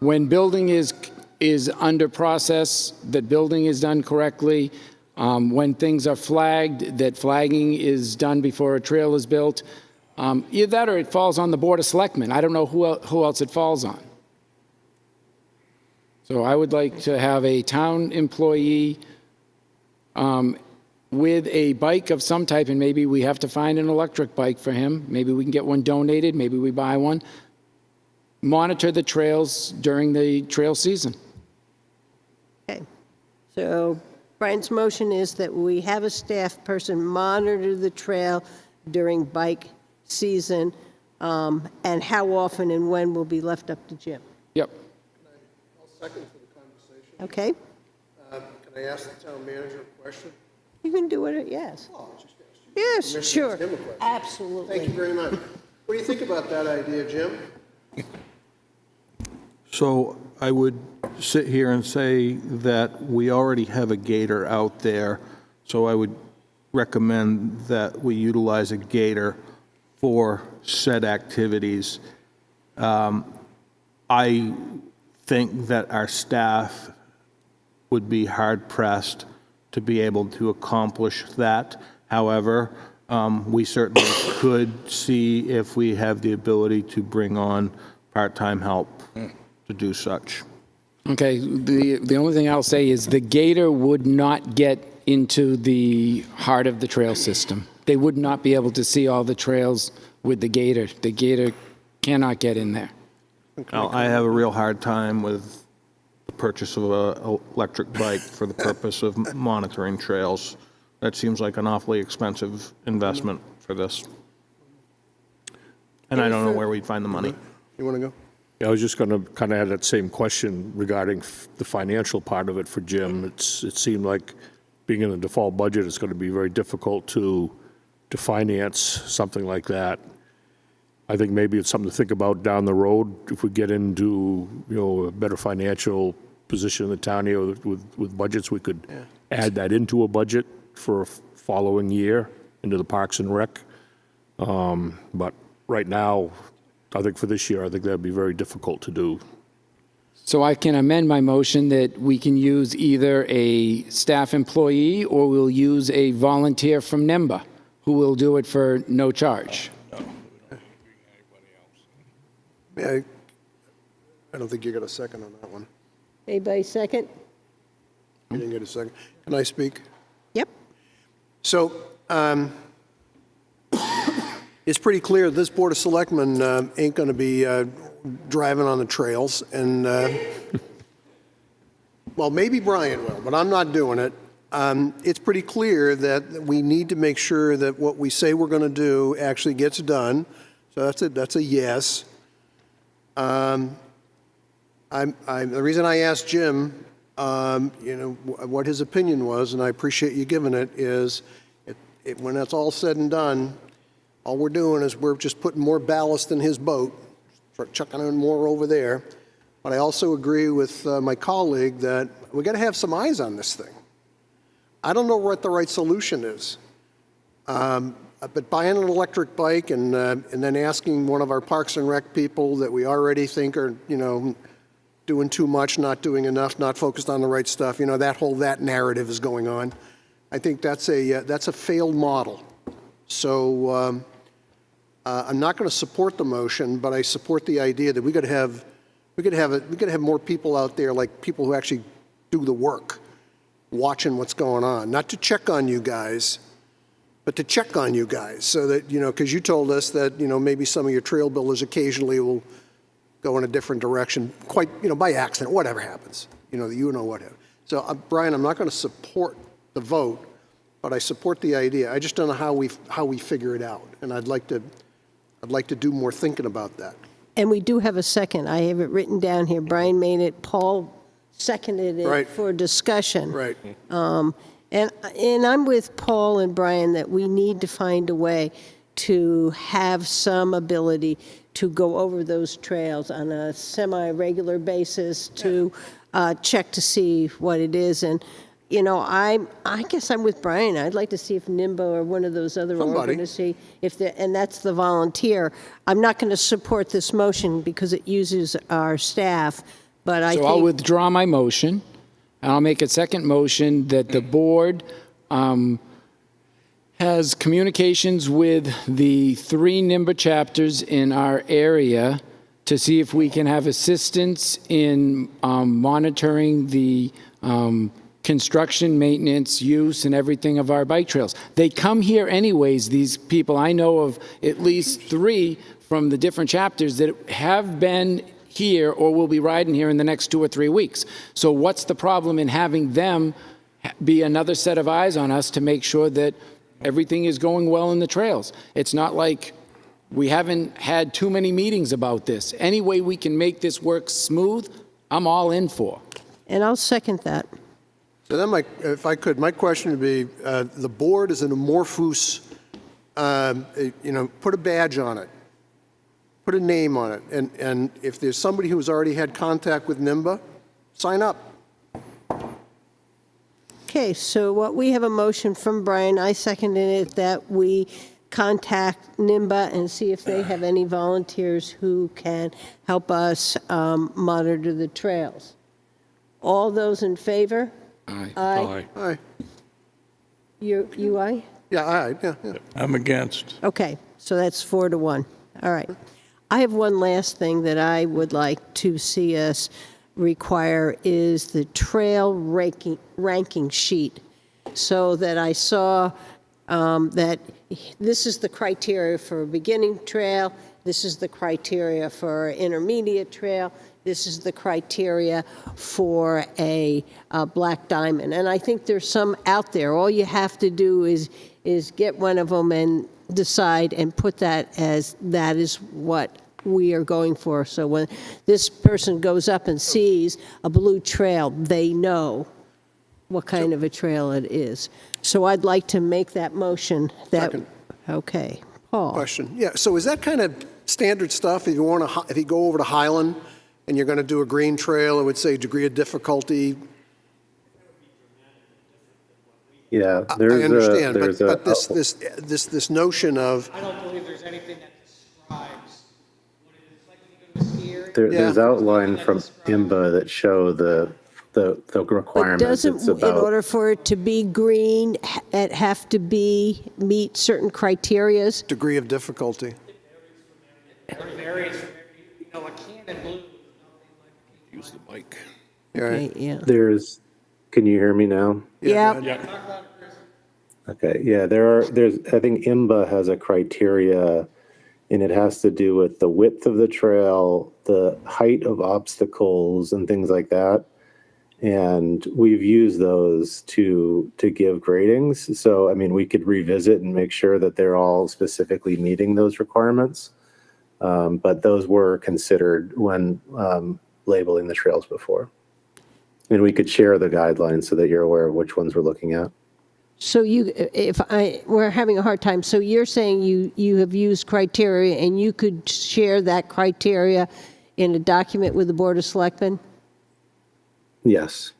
when building is under process, that building is done correctly. When things are flagged, that flagging is done before a trail is built. Either that or it falls on the Board of Selectmen. I don't know who else it falls on. So I would like to have a town employee with a bike of some type, and maybe we have to find an electric bike for him. Maybe we can get one donated, maybe we buy one. Monitor the trails during the trail season. Okay, so Brian's motion is that we have a staff person monitor the trail during bike season, and how often and when will be left up to Jim. Yep. I'll second for the conversation. Okay? Can I ask the town manager a question? You can do it, yes. Oh, just ask you. Yes, Permission to sure. ask him a question. Absolutely. Thank you very much. What do you think about that idea, Jim? So I would sit here and say that we already have a gator out there, so I would recommend that we utilize a gator for said activities. I think that our staff would be hard-pressed to be able to accomplish that. However, we certainly could see if we have the ability to bring on part-time help to do such. Okay, the only thing I'll say is the gator would not get into the heart of the trail system. They would not be able to see all the trails with the gator. The gator cannot get in there. Now, I have a real hard time with the purchase of an electric bike for the purpose of monitoring trails. That seems like an awfully expensive investment for this. And I don't know where we'd find the money. You want to go? Yeah, I was just going to kind of have that same question regarding the financial part of it for Jim. It seemed like being in the default budget, it's going to be very difficult to finance something like that. I think maybe it's something to think about down the road if we get into, a better financial position in the town here with budgets, we could add that into a budget for a following year into the Parks and Rec. But right now, I think for this year, I think that'd be very difficult to do. So I can amend my motion that we can use either a staff employee or we'll use a volunteer from NEMBA who will do it for no charge. Yeah, I don't think you got a second on that one. Anybody second? You didn't get a second. Can I speak? Yep. So it's pretty clear this Board of Selectmen ain't going to be driving on the trails. And, well, maybe Brian will, but I'm not doing it. It's pretty clear that we need to make sure that what we say we're going to do actually gets done. So that's a yes. The reason I asked Jim, what his opinion was, and I appreciate you giving it, is when that's all said and done, all we're doing is we're just putting more ballast in his boat, start chucking in more over there. But I also agree with my colleague that we got to have some eyes on this thing. I don't know what the right solution is. But buying an electric bike and then asking one of our Parks and Rec people that we already think are, doing too much, not doing enough, not focused on the right stuff, that narrative is going on. I think that's a failed model. So I'm not going to support the motion, but I support the idea that we could have more people out there, like people who actually do the work, watching what's going on, not to check on you guys, but to check on you guys, so that because you told us that maybe some of your trail builders occasionally will go in a different direction, quite by accident, whatever happens, whatever. So Brian, I'm not going to support the vote, but I support the idea. I just don't know how we figure it out, and I'd like to do more thinking about that. And we do have a second. I have it written down here. Brian made it, Paul seconded it Right. for discussion. Right. And I'm with Paul and Brian that we need to find a way to have some ability to go over those trails on a semi-regular basis to check to see what it is. And, I guess I'm with Brian. I'd like to see if NIMBA or one of those other organizations, and that's the volunteer. I'm not going to support this motion because it uses our staff, but I think. So I'll withdraw my motion, and I'll make a second motion that the board has communications with the 3 NIMBA chapters in our area to see if we can have assistance in monitoring the construction, maintenance, use, and everything of our bike trails. They come here anyways, these people. I know of at least 3 from the different chapters that have been here or will be riding here in the next 2 or 3 weeks. So what's the problem in having them be another set of eyes on us to make sure that everything is going well in the trails? It's not like we haven't had too many meetings about this. Any way we can make this work smooth, I'm all in for. And I'll second that. So then if I could, my question would be, the board is an amorphous, put a badge on it, put a name on it, and if there's somebody who's already had contact with NIMBA, sign up. Okay, so we have a motion from Brian. I seconded it that we contact NIMBA and see if they have any volunteers who can help us monitor the trails. All those in favor? Aye. Aye. Aye. You aye? Yeah, aye, yeah. I'm against. Okay, so that's 4-1. All right. I have one last thing that I would like to see us require is the trail ranking sheet, so that I saw that this is the criteria for a beginning trail, this is the criteria for an intermediate trail, this is the criteria for a black diamond. And I think there's some out there. All you have to do is get one of them and decide and put that as that is what we are going for. So when this person goes up and sees a blue trail, they know what kind of a trail it is. So I'd like to make that motion. Second. Okay. Paul. Question. Yeah, so is that kind of standard stuff? If you go over to Highland and you're going to do a green trail, it would say degree of difficulty. Yeah, I understand, but this notion of I don't believe there's anything that describes what it is. Like when you go to skier, there's outline from IMBA that show the But requirements. doesn't, It's about, in order for it to be green, it have to meet certain criterias? degree of difficulty. it varies from a Canon blue. Use the bike. Right. Yeah. can you hear me now? Yeah. Okay, yeah, there's, I think IMBA has a criteria, and it has to do with the width of the trail, the height of obstacles, and things like that. And we've used those to give gradings. So, I mean, we could revisit and make sure that they're all specifically meeting those requirements. But those were considered when labeling the trails before. And we could share the guidelines so that you're aware of which ones we're looking at. So we're having a hard time. So you're saying you have used criteria and you could share that criteria in a document with the Board of Selectmen? Yes.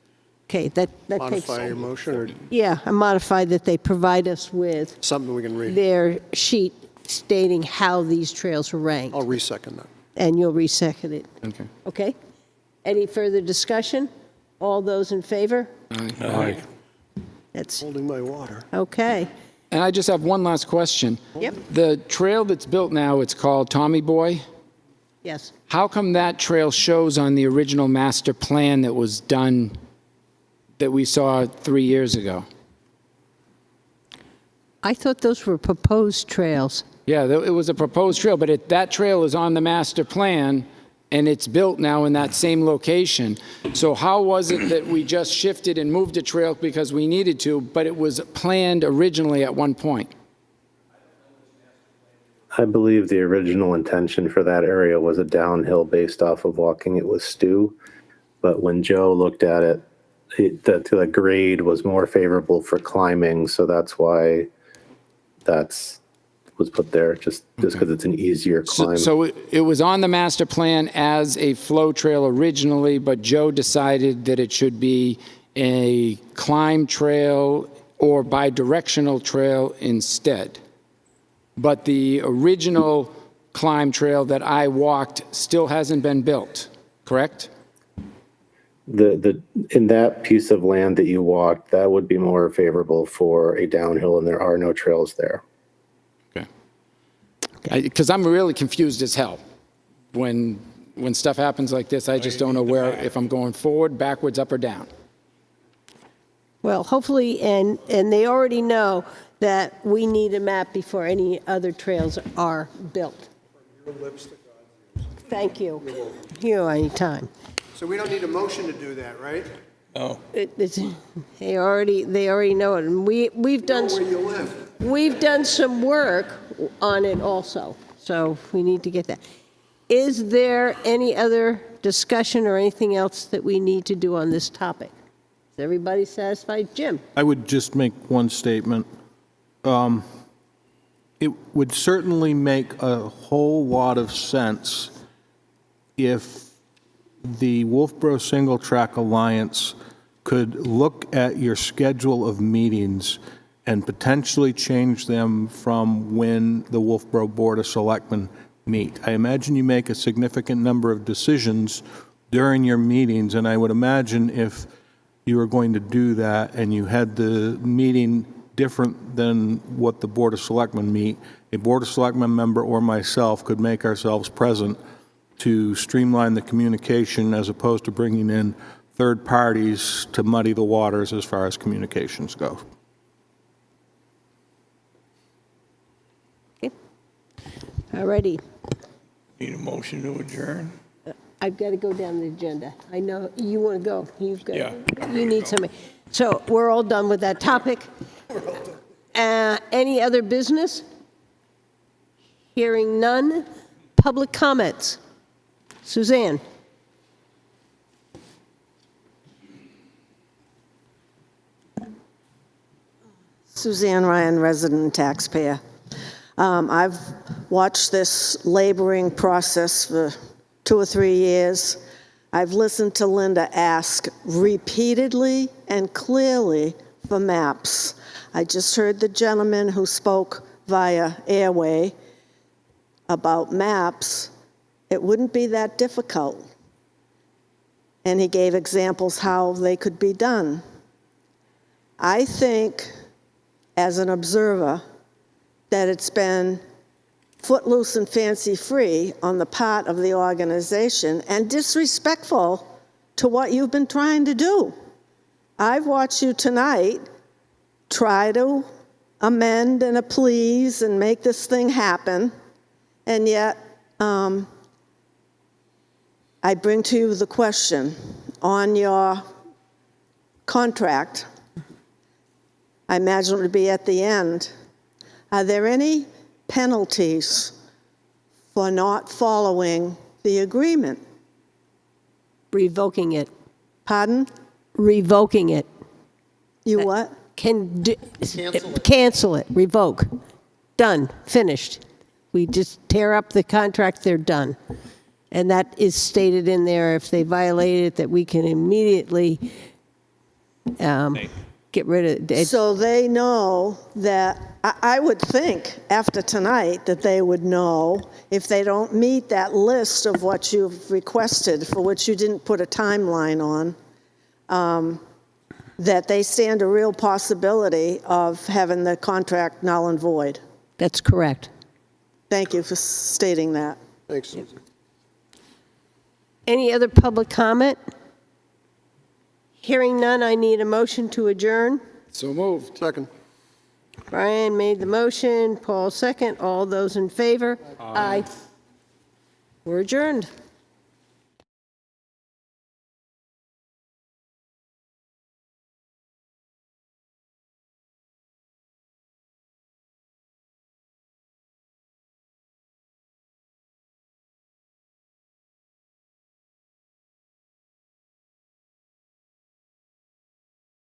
Okay, that takes, Modify your motion or yeah, I modified that they provide us with something we can read? their sheet stating how these trails are ranked, I'll resecond that. and you'll resecond it. Okay. Okay? Any further discussion? All those in favor? Aye. That's, Holding my water. okay. And I just have one last question. Yep, The trail that's built now, it's called Tommy Boy. yes. How come that trail shows on the original master plan that was done, that we saw 3 years ago? I thought those were proposed trails. Yeah, it was a proposed trail, but that trail is on the master plan, and it's built now in that same location. So how was it that we just shifted and moved a trail because we needed to, but it was planned originally at one point? I believe the original intention for that area was a downhill based off of walking it with Stu. But when Joe looked at it, the grade was more favorable for climbing. So that's why that's was put there, just because it's an easier climb. So it was on the master plan as a flow trail originally, but Joe decided that it should be a climb trail or bi-directional trail instead. But the original climb trail that I walked still hasn't been built, correct? In that piece of land that you walked, that would be more favorable for a downhill, and there are no trails there. Okay. Because I'm really confused as hell. When stuff happens like this, I just don't know if I'm going forward, backwards, up, or down. Well, hopefully, and they already know that we need a map before any other trails are built. Thank you. You, anytime. So we don't need a motion to do that, right? They already know it, and we've done Where you live. we've done some work on it also, so we need to get that. Is there any other discussion or anything else that we need to do on this topic? Is everybody satisfied? Jim? I would just make one statement. It would certainly make a whole lot of sense if the Wolfeboro Single Track Alliance could look at your schedule of meetings and potentially change them from when the Wolfeboro Board of Selectmen meet. I imagine you make a significant number of decisions during your meetings, and I would imagine if you were going to do that and you had the meeting different than what the Board of Selectmen meet, a Board of Selectmen member or myself could make ourselves present to streamline the communication as opposed to bringing in third parties to muddy the waters as far as communications go. All righty. Need a motion to adjourn? I've got to go down the agenda. I know you want to go. You've got, Yeah. you need somebody. So we're all done with that topic. Any other business? Hearing none. Public comments. Suzanne? Suzanne Ryan, resident taxpayer. I've watched this laboring process for 2 or 3 years. I've listened to Linda ask repeatedly and clearly for maps. I just heard the gentleman who spoke via airway about maps. It wouldn't be that difficult. And he gave examples how they could be done. I think, as an observer, that it's been footloose and fancy-free on the part of the organization and disrespectful to what you've been trying to do. I've watched you tonight try to amend and please and make this thing happen, and yet I bring to you the question on your contract. I imagine it would be at the end. Are there any penalties for not following the agreement? Revoking it. Pardon? Revoking it. You what? Cancel it. Revoke. Done. Finished. We just tear up the contract, they're done. And that is stated in there, if they violate it, that we can immediately get rid of it. So they know that, I would think after tonight that they would know if they don't meet that list of what you've requested, for which you didn't put a timeline on, that they stand a real possibility of having the contract null and void. That's correct. Thank you for stating that. Thanks. Any other public comment? Hearing none, I need a motion to adjourn. So moved. Second. Brian made the motion, Paul second. All those in favor? Aye. We're adjourned.